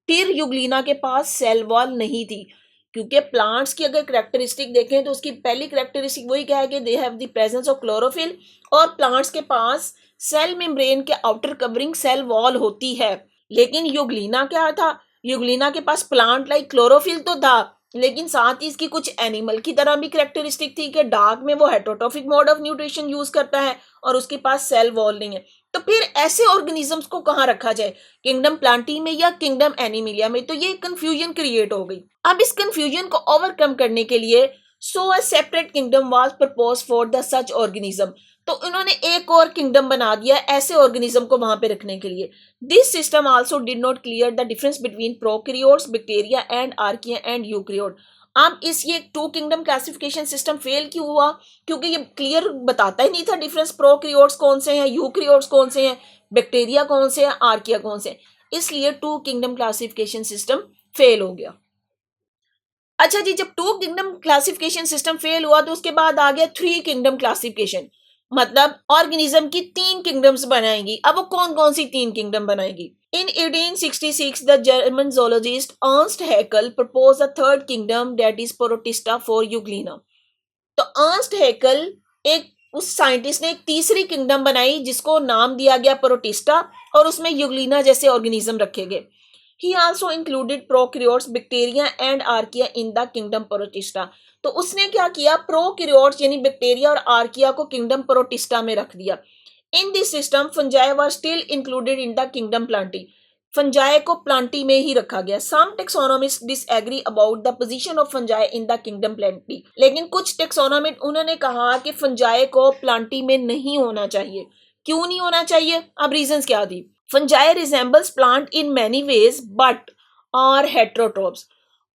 फिर यूग्लिना के पास सेल वॉल नहीं थी। क्योंकि प्लांट्स की अगर करेक्टरिस्टिक देखें तो उसकी पहली करेक्टरिस्टिक वही क्या है कि they have the presence of chlorophyll, और प्लांट्स के पास सेल मेम्ब्रेन के आउटर कवरिंग सेल वॉल होती है। लेकिन यूग्लिना क्या था? यूग्लिना के पास प्लांट लाइक क्लोरोफिल तो था, लेकिन साथ ही इसकी कुछ एनिमल की तरह भी करेक्टरिस्टिक थी कि डार्क में वो heterotrophic mode of nutrition use करता है और उसके पास सेल वॉल नहीं है। तो फिर ऐसे ऑर्गेनिजम्स को कहाँ रखा जाए, किंगडम प्लांटी में या किंगडम एनिमिलिया में? तो ये कंफ्यूजन क्रिएट हो गई। अब इस कंफ्यूजन को ओवरकम करने के लिए so a separate kingdom was propose for the such organism, तो उन्होंने एक और किंगडम बना दिया ऐसे ऑर्गेनिज्म को वहां पे रखने के लिए। This system also did not clear the difference between prokaryotes, bacteria and archaea and eukaryote. अब इस ये two kingdom classification system fail क्यों हुआ? क्योंकि ये क्लियर बताता ही नहीं था डिफरेंस, प्रोकैरियोट्स कौन से हैं, यूकैरियोट्स कौन से हैं, बैक्टीरिया कौन से हैं, आर्किया कौन से हैं। इसलिए two kingdom classification system fail हो गया। अच्छा जी, जब two kingdom classification system fail हुआ तो उसके बाद आ गया थ्री किंगडम क्लासिफिकेशन, मतलब ऑर्गेनिज्म की तीन किंगडम्स बनाएंगी। अब वो कौन कौन सी तीन किंगडम बनाएगी? In 1866, the German zoologist Ernst Haeckel proposed a third kingdom, that is Protista for Euglena. तो अर्न्स्ट हैकेल एक उस साइंटिस्ट ने एक तीसरी किंगडम बनाई जिसको नाम दिया गया प्रोटिस्टा, और उसमें यूग्लिना जैसे ऑर्गेनिज्म रखे गए। He also included prokaryotes, bacteria and archaea in the kingdom Protista. तो उसने क्या किया? प्रोकैरियोट्स यानी बैक्टीरिया और आर्किया को किंगडम प्रोटिस्टा में रख दिया। In this system Fungi were still included in the kingdom Plantae, Fungi को प्लांटी में ही रखा गया। Some taxonomist disagree about the position of Fungi in the kingdom Plantae, लेकिन कुछ टेक्सोनोमिस्ट उन्होंने कहा कि फंजाई को प्लांटी में नहीं होना चाहिए। क्यों नहीं होना चाहिए? अब रीजंस क्या थी? Fungi resembles plant in many ways but are heterotrophs.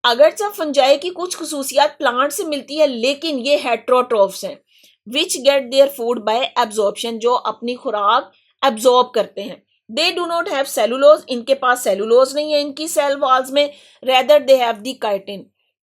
अगर जब फंजाई की कुछ खसूसियात प्लांट से मिलती है लेकिन ये हेट्रोट्रोप्स हैं, which get their food by absorption, जो अपनी खुराक एब्जॉर्ब करते हैं। They do not have cellulose, इनके पास सेलुलोज नहीं है इनकी सेल वॉल्स में, rather they have the chitin.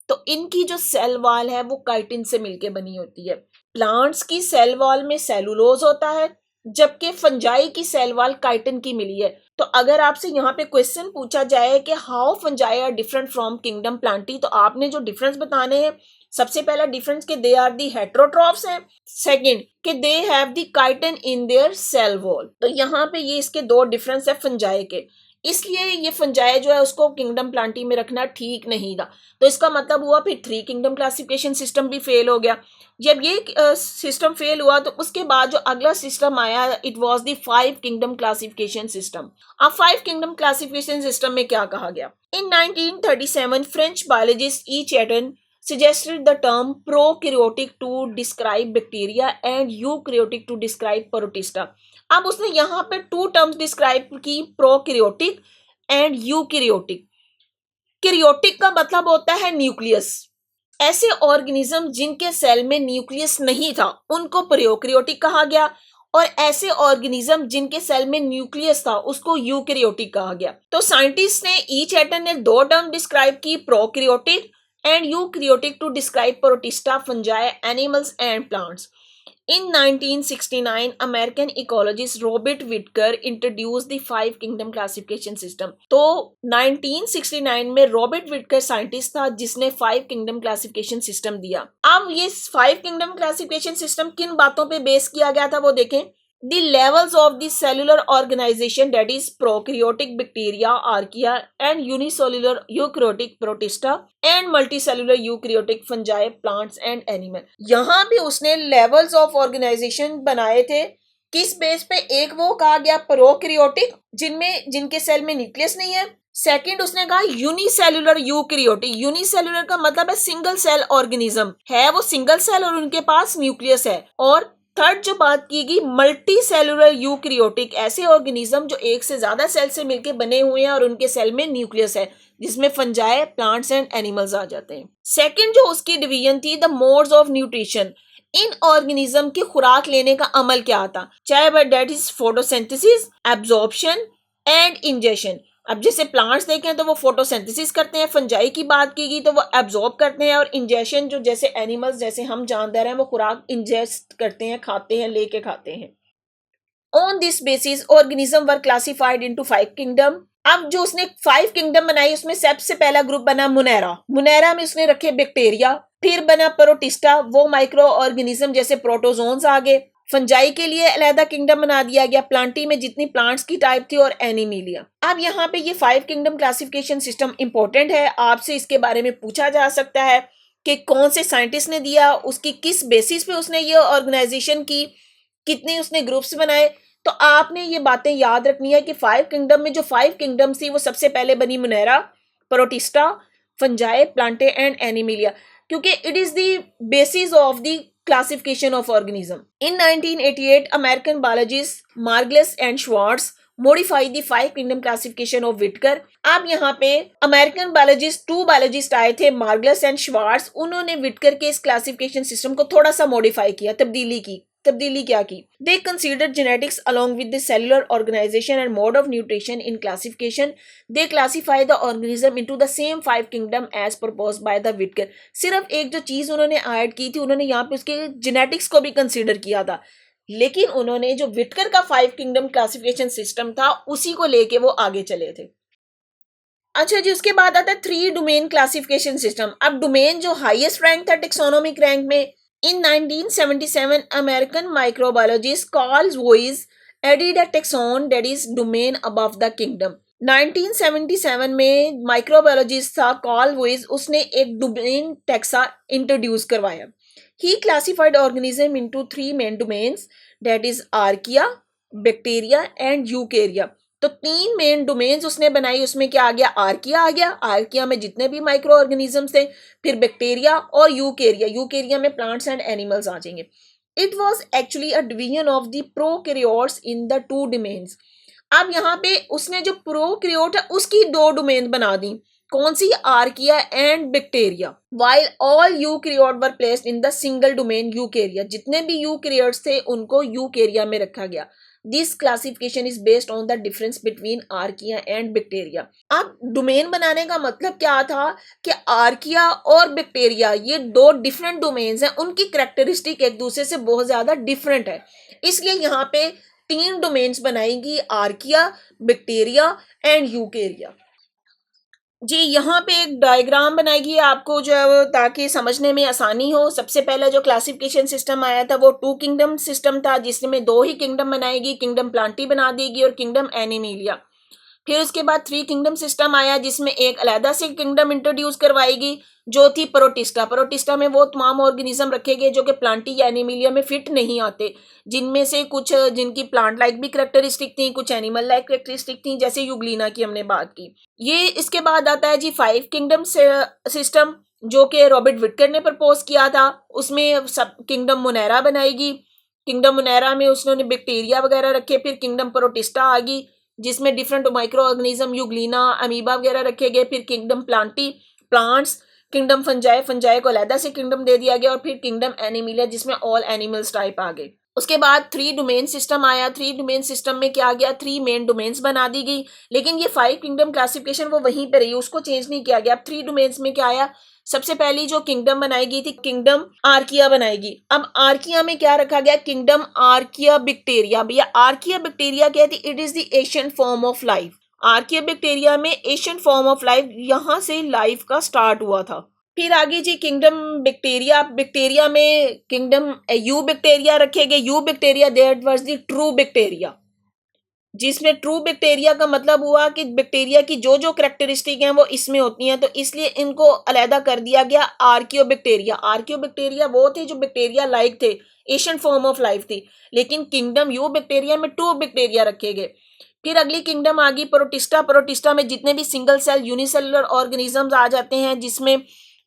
तो इनकी जो सेल वॉल है वो काइटिन से मिलके बनी होती है। प्लांट्स की सेल वॉल में सेलुलोज होता है, जबकि फंजाई की सेल वॉल काइटिन की मिली है। तो अगर आपसे यहाँ पे क्वेश्चन पूछा जाए कि how fungi are different from kingdom Plantae, तो आपने जो डिफरेंस बताने हैं, सबसे पहला डिफरेंस कि दे आर दी हेटेरोट्रॉफ्स हैं, सेकंड कि they have the chitin in their cell wall. तो यहाँ पे ये इसके दो डिफरेंस है फंजाई के, इसलिए ये फंजाई जो है उसको किंगडम प्लांटी में रखना ठीक नहीं था। तो इसका मतलब हुआ फिर 3 किंगडम क्लासिफिकेशन सिस्टम भी फेल हो गया। जब ये सिस्टम फेल हुआ तो उसके बाद जो अगला सिस्टम आया, it was the 5 kingdom classification system. अब 5 किंगडम क्लासिफिकेशन सिस्टम में क्या कहा गया? In 1937 French biologist E Chatton suggested the term prokaryotic to describe bacteria and eukaryotic to describe protista। अब उसने यहाँ पे 2 टर्म्स डिस्क्राइब की, प्रोकैरियोटिक एंड यूकैरियोटिक। कैरियोटिक का मतलब होता है न्यूक्लियस। ऐसे ऑर्गेनिज्म जिनके सेल में न्यूक्लियस नहीं था उनको प्रोकैरियोटिक कहा गया, और ऐसे ऑर्गेनिज्म जिनके सेल में न्यूक्लियस था उसको यूकैरियोटिक कहा गया। तो साइंटिस्ट ने ई चैटन ने 2 टर्म डिस्क्राइब की, prokaryotic and eukaryotic to describe protista, fungi, animals and plants। In 1969, American ecologist Robert Whittaker introduced the 5 kingdom classification system। तो 1969 में रॉबर्ट विटकर साइंटिस्ट था जिसने 5 किंगडम क्लासिफिकेशन सिस्टम दिया। अब ये 5 किंगडम क्लासिफिकेशन सिस्टम किन बातों पे बेस किया गया था वो देखें। The levels of the cellular organization, that is prokaryotic bacteria, archaea, and unicellular eukaryotic protista, and multicellular eukaryotic fungi, plants and animal। यहाँ भी उसने levels of organization बनाए थे। किस बेस पे? एक वो कहा गया प्रोकैरियोटिक जिनके सेल में न्यूक्लियस नहीं है। सेकंड उसने कहा यूनिसेलुलर यूकैरियोटिक। यूनिसेलुलर का मतलब है सिंगल सेल ऑर्गेनिज्म है, वो सिंगल सेल और उनके पास न्यूक्लियस है। और थर्ड जो बात की गई मल्टी सेलुलर यूकैरियोटिक, ऐसे ऑर्गेनिज्म जो एक से ज्यादा सेल से मिलकर बने हुए हैं और उनके सेल में न्यूक्लियस है, जिसमें फंजाई, प्लांट्स एंड एनिमल्स आ जाते हैं। सेकंड जो उसकी डिवीजन थी, the modes of nutrition. In organism की खुराक लेने का अमल क्या आता, चाहे वह that is photosynthesis, absorption and injection. अब जैसे प्लांट्स देखें तो वो फोटोसिंथेसिस करते हैं, फंजाई की बात की गई तो वो एब्जॉर्ब करते हैं, और इंजेक्शन जो जैसे एनिमल्स जैसे हम जानदार हैं वो खुराक इंजेस्ट करते हैं, खाते हैं, लेके खाते हैं। On this basis organism were classified into 5 kingdom. अब जो उसने 5 किंगडम बनाई उसमें सबसे पहला ग्रुप बना मुनेरा। मुनेरा में उसने रखे बैक्टीरिया। फिर बना प्रोटिस्टा, वो माइक्रो ऑर्गेनिज्म जैसे प्रोटोजोन्स आ गए। फंजाई के लिए अलहदा किंगडम बना दिया गया, प्लांटी में जितनी प्लांट्स की टाइप थी, और एनिमीलिया। अब यहाँ पे ये 5 किंगडम क्लासिफिकेशन सिस्टम इंपॉर्टेंट है, आपसे इसके बारे में पूछा जा सकता है कि कौन से साइंटिस्ट ने दिया, उसकी किस बेसिस पे उसने ये ऑर्गेनाइजेशन की, कितने उसने ग्रुप्स बनाए। तो आपने ये बातें याद रखनी है कि 5 किंगडम में जो 5 किंगडम्स थी वो सबसे पहले बनी Monera, Protista, Fungi, Plantae and Animalia, क्योंकि it is the basis of the classification of organism। In 1988, American biologists Margulis and Schwartz modified the 5 kingdom classification of Whittaker। अब यहाँ पे अमेरिकन बायोलॉजिस्ट 2 बायोलॉजिस्ट आए थे, मार्गलस एंड श्वार्ट्ज। उन्होंने Whittaker के इस classification system को थोड़ा सा मॉडिफाई किया, तब्दीली क्या की? They considered genetics along with the cellular organization and mode of nutrition in classification। They classify the organism into the same 5 kingdom as proposed by the Whittaker। सिर्फ एक जो चीज उन्होंने ऐड की थी, उन्होंने यहाँ पे उसके जेनेटिक्स को भी कंसीडर किया था, लेकिन उन्होंने जो विटकर का 5 किंगडम क्लासिफिकेशन सिस्टम था उसी को लेके वो आगे चले थे। अच्छा जी, उसके बाद आता है 3 डोमेन क्लासिफिकेशन सिस्टम। अब डोमेन जो हाईएस्ट रैंक था टेक्सोनोमिक रैंक में, in 1977 American microbiologist Carl Woese added a taxon, that is domain above the kingdom। 1977 में माइक्रोबायोलॉजिस्ट था कार्ल वोइस, उसने एक डोमेन टैक्सा इंट्रोड्यूस करवाया। He classified organism into 3 main domains, that is Archaea, Bacteria and Eukarya. तो 3 main domains उसने बनाई, उसमें क्या आ गया? आर्किया आ गया। आर्किया में जितने भी माइक्रो ऑर्गेनिजम्स थे, फिर बैक्टीरिया और यूकेरिया। यूकेरिया में प्लांट्स एंड एनिमल्स आ जाएंगे। It was actually a division of the prokaryotes in the 2 domains. अब यहाँ पे उसने जो प्रोकैरियोट है उसकी 2 डोमेन बना दी, कौन सी? Archaea and Bacteria. While all eukaryote were placed in the single domain Eukarya. जितने भी यूकैरियोट्स थे उनको यूकेरिया में रखा गया। This classification is based on the difference between Archaea and Bacteria. अब डोमेन बनाने का मतलब क्या था कि आर्किया और बैक्टीरिया ये 2 डिफरेंट डोमेन्स हैं, उनकी कैरेक्टरिस्टिक एक दूसरे से बहुत ज्यादा डिफरेंट है, इसलिए यहाँ पे 3 डोमेन्स बनाएगी, आर्किया, बैक्टीरिया एंड यूकेरिया। जी, यहाँ पे एक डायग्राम बनाएगी आपको जो है वो, ताकि समझने में आसानी हो। सबसे पहला जो क्लासिफिकेशन सिस्टम आया था वो 2 किंगडम सिस्टम था, जिसमें 2 ही किंगडम बनाएगी, किंगडम प्लांटी बना देगी और किंगडम एनिमिलिया। फिर उसके बाद 3 किंगडम सिस्टम आया, जिसमें एक अलहदा से किंगडम इंट्रोड्यूस करवाएगी, जो थी प्रोटिस्टा। प्रोटिस्टा में वो तमाम ऑर्गेनिज्म रखे गए जो कि प्लांटी या एनिमिलिया में फिट नहीं आते, जिनमें से कुछ जिनकी प्लांट लाइक भी करेक्टरिस्टिक थी, कुछ एनिमल लाइक करेक्टरिस्टिक थी, जैसे यूग्लिना की हमने बात की। ये इसके बाद आता है जी 5 किंगडम सिस्टम, जो कि रॉबर्ट विटकर ने प्रपोज किया था। उसमें सब किंगडम मोनेरा बनाएगी। किंगडम मोनेरा में उसने बैक्टीरिया वगैरह रखे। फिर किंगडम प्रोटिस्टा आ गई, जिसमें different micro organism, Euglena, amoeba वगैरह रखे गए। फिर kingdom Plantae, plants. Kingdom fungi, fungi को अलहदा से किंगडम दे दिया गया। और फिर किंगडम एनिमिलिया, जिसमें ऑल एनिमल्स टाइप आ गए। उसके बाद 3 डोमेन सिस्टम आया। 3 डोमेन सिस्टम में क्या गया, 3 मेन डोमेन्स बना दी गई, लेकिन ये 5 किंगडम क्लासिफिकेशन वो वहीं पे रही, उसको चेंज नहीं किया गया। अब 3 डोमेन्स में क्या आया, सबसे पहली जो किंगडम बनाएगी थी, किंगडम आर्किया बनाएगी। अब आर्किया में क्या रखा गया, किंगडम आर्किया बैक्टीरिया। भैया आर्किया बैक्टीरिया क्या थी, it is the Asian form of life. Archaea bacteria में एशियन फॉर्म ऑफ लाइफ, यहाँ से लाइफ का स्टार्ट हुआ था। फिर आगे जी किंगडम बैक्टीरिया। बैक्टीरिया में किंगडम यू बैक्टीरिया रखे गए। You bacteria that was the true bacteria, जिसमें ट्रू बैक्टीरिया का मतलब हुआ कि बैक्टीरिया की जो जो करेक्टरिस्टिक हैं वो इसमें होती हैं, तो इसलिए इनको अलहदा कर दिया गया आर्कियो बैक्टीरिया। आर्कियो बैक्टीरिया वो थे जो बैक्टीरिया लाइक थे, एशियन फॉर्म ऑफ लाइफ थी, लेकिन किंगडम यू बैक्टीरिया में ट्रू बैक्टीरिया रखे गए। फिर अगली किंगडम आ गई प्रोटिस्टा। प्रोटिस्टा में जितने भी सिंगल सेल यूनिसेलुलर ऑर्गेनिजम्स आ जाते हैं, जिसमें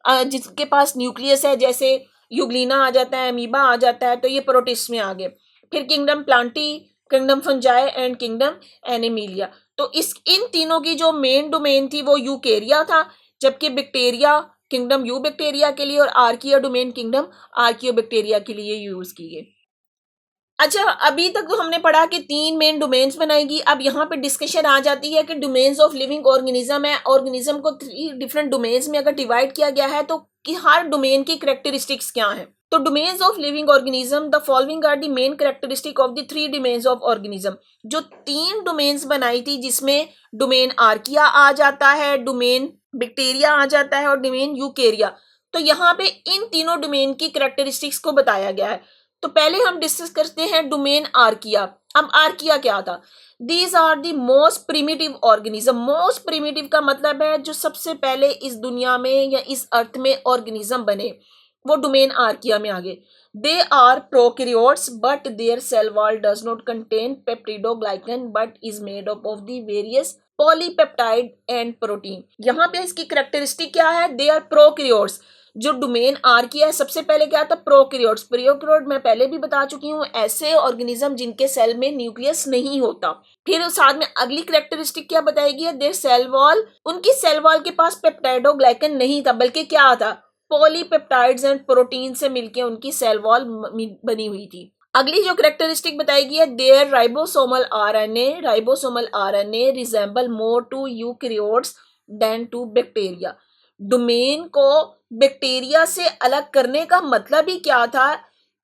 जिसके पास न्यूक्लियस है, जैसे यूग्लिना आ जाता है, अमीबा आ जाता है, तो ये प्रोटिस्ट में आ गए। फिर kingdom Plantae, kingdom fungi and kingdom Animalia. तो इस इन तीनों की जो मेन डोमेन थी वो यूकेरिया था, जबकि बैक्टीरिया किंगडम यू बैक्टीरिया के लिए और archaea domain kingdom archaeo bacteria के लिए यूज की गई। अच्छा, अभी तक तो हमने पढ़ा कि 3 मेन डोमेन्स बनाएगी। अब यहाँ पे डिस्कशन आ जाती है कि डोमेन्स ऑफ लिविंग ऑर्गेनिज्म है। ऑर्गेनिज्म को 3 डिफरेंट डोमेन्स में अगर डिवाइड किया गया है, तो कि हर डोमेन की करेक्टरिस्टिक्स क्या हैं। तो domains of living organism, the following are the main characteristic of the 3 domains of organism. जो 3 डोमेन्स बनाई थी, जिसमें डोमेन आर्किया आ जाता है, डोमेन बैक्टीरिया आ जाता है और डोमेन यूकेरिया। तो यहाँ पे इन तीनों डोमेन की करेक्टरिस्टिक्स को बताया गया है। तो पहले हम डिस्कस करते हैं डोमेन आर्किया। अब आर्किया क्या था, these are the most primitive organism. Most primitive का मतलब है जो सबसे पहले इस दुनिया में या इस अर्थ में ऑर्गेनिज्म बने, वो डोमेन आर्किया में आ गए। They are prokaryotes but their cell wall does not contain peptidoglycan but is made up of the various polypeptide and protein. यहाँ पे इसकी करेक्टरिस्टिक क्या है, दे आर प्रोकैरियोट्स। जो डोमेन आर्किया है, सबसे पहले क्या था, प्रोकैरियोट्स। प्रोकैरियोट मैं पहले भी बता चुकी हूँ, ऐसे ऑर्गेनिज्म जिनके सेल में न्यूक्लियस नहीं होता। फिर साथ में अगली करेक्टरिस्टिक क्या बताएगी है, देयर सेल वॉल, उनकी सेल वॉल के पास पेप्टाइडोग्लाइकन नहीं था, बल्कि क्या था, पॉलीपेप्टाइड्स एंड प्रोटीन से मिलकर उनकी सेल वॉल बनी हुई थी। अगली जो करेक्टरिस्टिक बताएगी है, their ribosomal RNA resemble more to eukaryotes than to bacteria. Domain को बैक्टीरिया से अलग करने का मतलब ही क्या था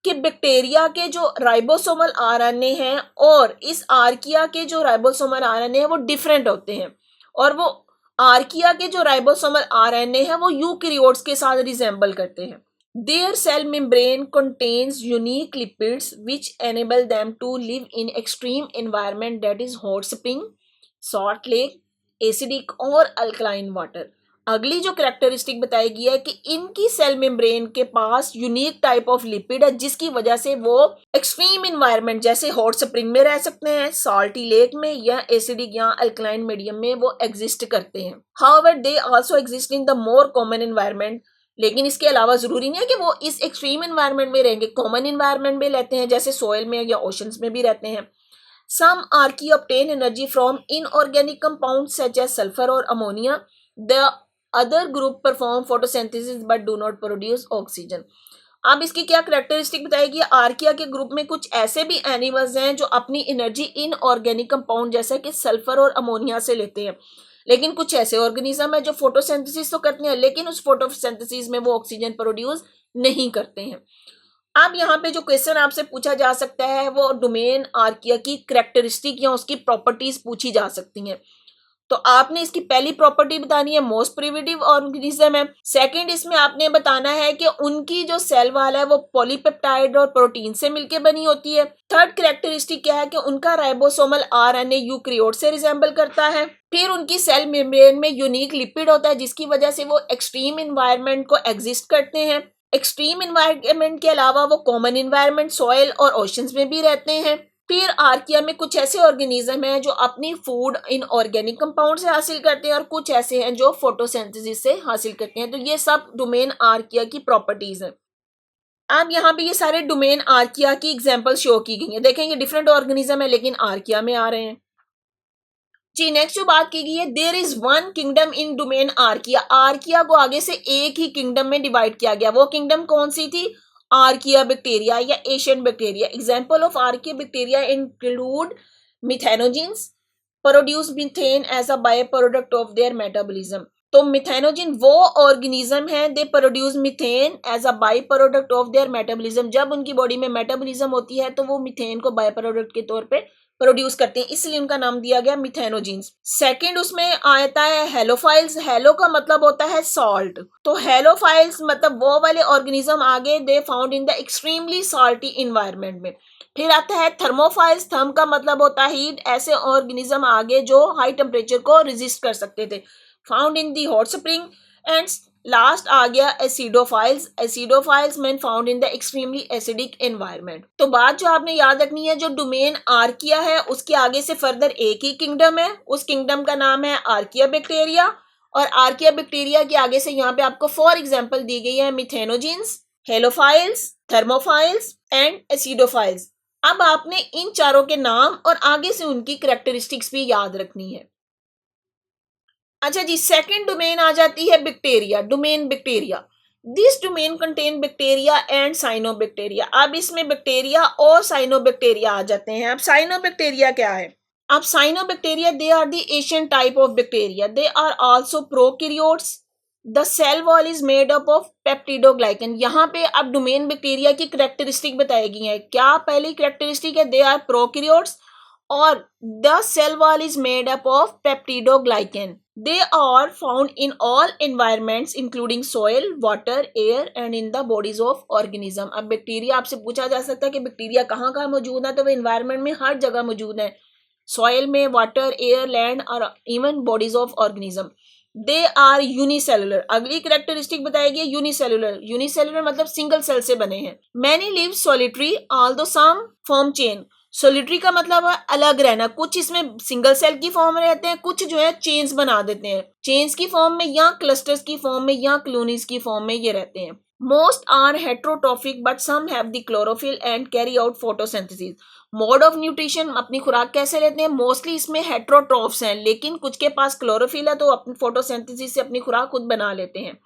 कि बैक्टीरिया के जो राइबोसोमल आरएनए हैं और इस आर्किया के जो राइबोसोमल आरएनए हैं वो डिफरेंट होते हैं, और वो आर्किया के जो राइबोसोमल आरएनए हैं वो यूकैरियोट्स के साथ रिजेंबल करते हैं। Their cell membrane contains unique lipids which enable them to live in extreme environment, that is hot spring, salt lake, acidic और alkaline water। अगली जो करेक्टरिस्टिक बताएगी है कि इनकी सेल मेम्ब्रेन के पास यूनिक टाइप ऑफ लिपिड है, जिसकी वजह से वो एक्सट्रीम इन्वायरमेंट जैसे हॉट स्प्रिंग में रह सकते हैं, साल्टी लेक में या एसिडिक या अल्कलाइन मीडियम में वो एग्जिस्ट करते हैं। However they also exist in the more common environment. लेकिन इसके अलावा जरूरी नहीं है कि वो इस एक्सट्रीम इन्वायरमेंट में रहेंगे, कॉमन इन्वायरमेंट में रहते हैं, जैसे सोयल में या ओशंस में भी रहते हैं। Some archaea obtain energy from inorganic compound such as sulphur और ammonia. The other group perform photosynthesis but do not produce oxygen. अब इसकी क्या करेक्टरिस्टिक बताएगी, आर्किया के ग्रुप में कुछ ऐसे भी एनिमल्स हैं जो अपनी एनर्जी इनऑर्गेनिक कंपाउंड जैसा कि सल्फर और अमोनिया से लेते हैं, लेकिन कुछ ऐसे ऑर्गेनिज्म है जो फोटोसिंथेसिस तो करते हैं, लेकिन उस फोटोसिंथेसिस में वो ऑक्सीजन प्रोड्यूस नहीं करते हैं। अब यहाँ पे जो क्वेश्चन आपसे पूछा जा सकता है वो डोमेन आर्किया की करेक्टरिस्टिक या उसकी प्रॉपर्टीज पूछी जा सकती हैं। तो आपने इसकी पहली प्रॉपर्टी बतानी है मोस्ट प्रिमिटिव ऑर्गेनिज्म है। सेकंड, इसमें आपने बताना है कि उनकी जो सेल वॉल है वो पॉलीपेप्टाइड और प्रोटीन से मिलकर बनी होती है। थर्ड कैरेक्टरिस्टिक क्या है कि उनका राइबोसोमल आरएनए यूकैरियोट से रिजेंबल करता है। फिर उनकी सेल मेम्ब्रेन में यूनिक लिपिड होता है जिसकी वजह से वो एक्सट्रीम इन्वायरमेंट को एग्जिस्ट करते हैं। एक्सट्रीम इन्वायरमेंट के अलावा वो कॉमन इन्वायरमेंट सॉइल और ओशंस में भी रहते हैं। फिर आर्किया में कुछ ऐसे ऑर्गेनिज्म हैं जो अपनी फूड इन ऑर्गेनिक कंपाउंड से हासिल करते हैं और कुछ ऐसे हैं जो फोटोसिंथेसिस से हासिल करते हैं। तो ये सब डोमेन आर्किया की प्रॉपर्टीज हैं। अब यहाँ पे ये सारे डोमेन आर्किया की एग्जांपल शो की गई है। देखेंगे डिफरेंट ऑर्गेनिज्म है लेकिन आर्किया में आ रहे हैं। जी, नेक्स्ट जो बात की गई है, there is one kingdom in domain archaea. Archaea को आगे से एक ही किंगडम में डिवाइड किया गया। वो किंगडम कौन सी थी? आर्किया बैक्टीरिया या Asian bacteria. Example of archaea bacteria include methanogens produce methane as a by product of their metabolism. तो मिथेनोजिन वो ऑर्गेनिज्म है, they produce methane as a by product of their metabolism. जब उनकी body में metabolism होती है तो वो मीथेन को बाय प्रोडक्ट के तौर पे प्रोड्यूस करते हैं, इसलिए उनका नाम दिया गया मिथेनोजिन्स। सेकंड उसमें आता है हेलोफाइल्स। हेलो का मतलब होता है सॉल्ट। तो हेलोफाइल्स मतलब वो वाले ऑर्गेनिज्म आगे they found in the extremely salty environment में। फिर आता है थर्मोफाइल्स। थर्म का मतलब होता है हीट। ऐसे ऑर्गेनिज्म आगे जो हाई टेम्परेचर को रेजिस्ट कर सकते थे, found in the hot spring. And last आ गया acidophiles. Acidophiles man found in the extremely acidic environment. तो बात जो आपने याद रखनी है, जो डोमेन आर्किया है उसके आगे से फर्दर एक ही किंगडम है, उस किंगडम का नाम है आर्किया बैक्टीरिया। और आर्किया बैक्टीरिया के आगे से यहाँ पे आपको फॉर एग्जाम्पल दी गई है मिथेनोजिन्स, हेलोफाइल्स, थर्मोफाइल्स एंड एसिडोफाइल्स। अब आपने इन चारों के नाम और आगे से उनकी कैरेक्टरिस्टिक्स भी याद रखनी है। अच्छा जी, सेकंड डोमेन आ जाती है bacteria, domain bacteria. This domain contain bacteria and cyanobacteria. अब इसमें बैक्टीरिया और साइनोबैक्टीरिया आ जाते हैं। अब साइनोबैक्टीरिया क्या है? अब cyanobacteria they are the Asian type of bacteria. They are also prokaryotes. The cell wall is made up of peptidoglycan. यहाँ पे अब डोमेन बैक्टीरिया की कैरेक्टरिस्टिक बताई गई है। क्या पहली कैरेक्टरिस्टिक है? दे आर प्रोकैरियोट्स और the cell wall is made up of peptidoglycan. They are found in all environments including soil, water, air and in the bodies of organism. अब bacteria आपसे पूछा जा सकता है कि बैक्टीरिया कहाँ कहाँ मौजूद है, तो वो इन्वायरमेंट में हर जगह मौजूद है, सॉइल में, वाटर, एयर, लैंड और even bodies of organism. They are unicellular. अगली कैरेक्टरिस्टिक बताई गई यूनिसेलुलर। यूनिसेलुलर मतलब सिंगल सेल से बने हैं। Many live solitary although some form chain. Solitary का मतलब है अलग रहना। कुछ इसमें सिंगल सेल की फॉर्म में रहते हैं, कुछ जो है चेन्स बना देते हैं, चेन्स की फॉर्म में या क्लस्टर्स की फॉर्म में या कॉलोनीज की फॉर्म में ये रहते हैं। Most are heterotrophic but some have the chlorophyll and carry out photosynthesis. Mode of nutrition, अपनी खुराक कैसे लेते हैं? मोस्टली इसमें हेट्रोट्रॉफ्स हैं, लेकिन कुछ के पास क्लोरोफिल है तो अपनी फोटोसिंथेसिस से अपनी खुराक खुद बना लेते हैं।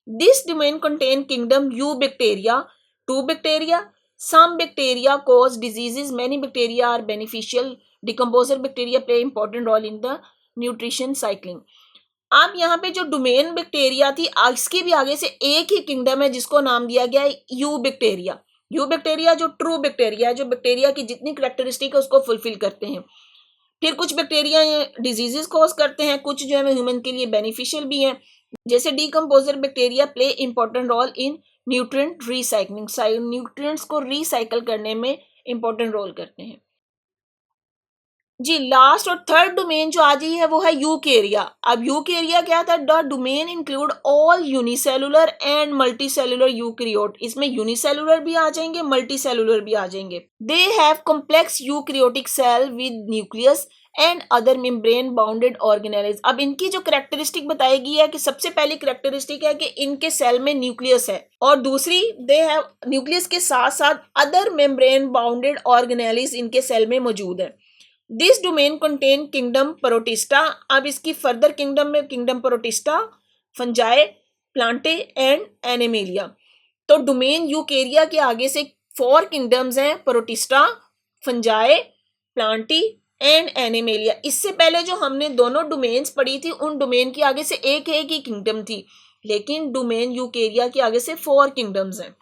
This domain contain kingdom eubacteria, true bacteria. Some bacteria cause diseases. Many bacteria are beneficial. Decomposer bacteria play important role in the nutrition cycling. अब यहाँ पे जो डोमेन बैक्टीरिया थी, इसके भी आगे से एक ही किंगडम है जिसको नाम दिया गया है यू बैक्टीरिया। यू बैक्टीरिया जो ट्रू बैक्टीरिया है, जो बैक्टीरिया की जितनी कैरेक्टरिस्टिक है उसको फुलफिल करते हैं। फिर कुछ बैक्टीरिया डिजीजेस कॉज करते हैं, कुछ जो है ह्यूमन के लिए बेनिफिशियल भी हैं। जैसे decomposer bacteria play important role in nutrient recycling. Nutrients को रिसाइकल करने में इंपॉर्टेंट रोल करते हैं। जी, लास्ट और थर्ड डोमेन जो आ गई है वो है यूकेरिया। अब यूकेरिया क्या था? The domain include all unicellular and multicellular eukaryote. इसमें यूनिसेलुलर भी आ जाएंगे, मल्टीसेलुलर भी आ जाएंगे। They have complex eukaryotic cell with nucleus and other membrane bounded organelles. अब इनकी जो कैरेक्टरिस्टिक बताई गई है कि सबसे पहली कैरेक्टरिस्टिक है कि इनके सेल में न्यूक्लियस है, और दूसरी दे हैव न्यूक्लियस के साथ साथ अदर मेम्ब्रेन बाउंडेड ऑर्गेनेल्स इनके सेल में मौजूद है। This domain contain kingdom protista. अब इसकी फर्दर किंगडम में kingdom protista, Fungi, Plantae and animalia. तो डोमेन यूकेरिया के आगे से 4 किंगडम्स हैं, protista, fungi, Plantae and animalia. इससे पहले जो हमने दोनों डोमेन्स पढ़ी थी, उन डोमेन के आगे से एक ही किंगडम थी, लेकिन डोमेन यूकेरिया के आगे से 4 किंगडम्स हैं।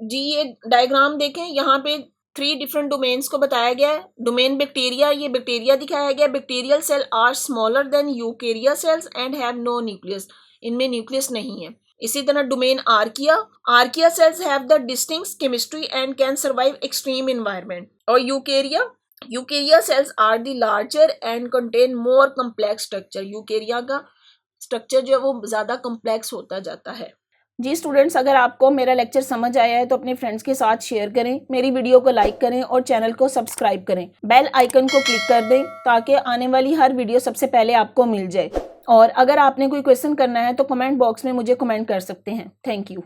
जी ये डायग्राम देखें, यहाँ पे 3 डिफरेंट डोमेन्स को बताया गया है। डोमेन बैक्टीरिया, ये बैक्टीरिया दिखाया गया। Bacterial cell are smaller than eukarya cells and have no nucleus, इनमें न्यूक्लियस नहीं है। इसी तरह domain archaea cells have the distinct chemistry and can survive extreme environment. और eukarya cells are the larger and contain more complex structure. Eukarya का structure जो है वो ज्यादा कम्प्लेक्स होता जाता है। जी स्टूडेंट्स, अगर आपको मेरा लेक्चर समझ आया है तो अपने फ्रेंड्स के साथ शेयर करें, मेरी वीडियो को लाइक करें और चैनल को सब्सक्राइब करें। बेल आइकन को क्लिक कर दें ताकि आने वाली हर वीडियो सबसे पहले आपको मिल जाए। और अगर आपने कोई क्वेश्चन करना है तो कमेंट बॉक्स में मुझे कमेंट कर सकते हैं। Thank you.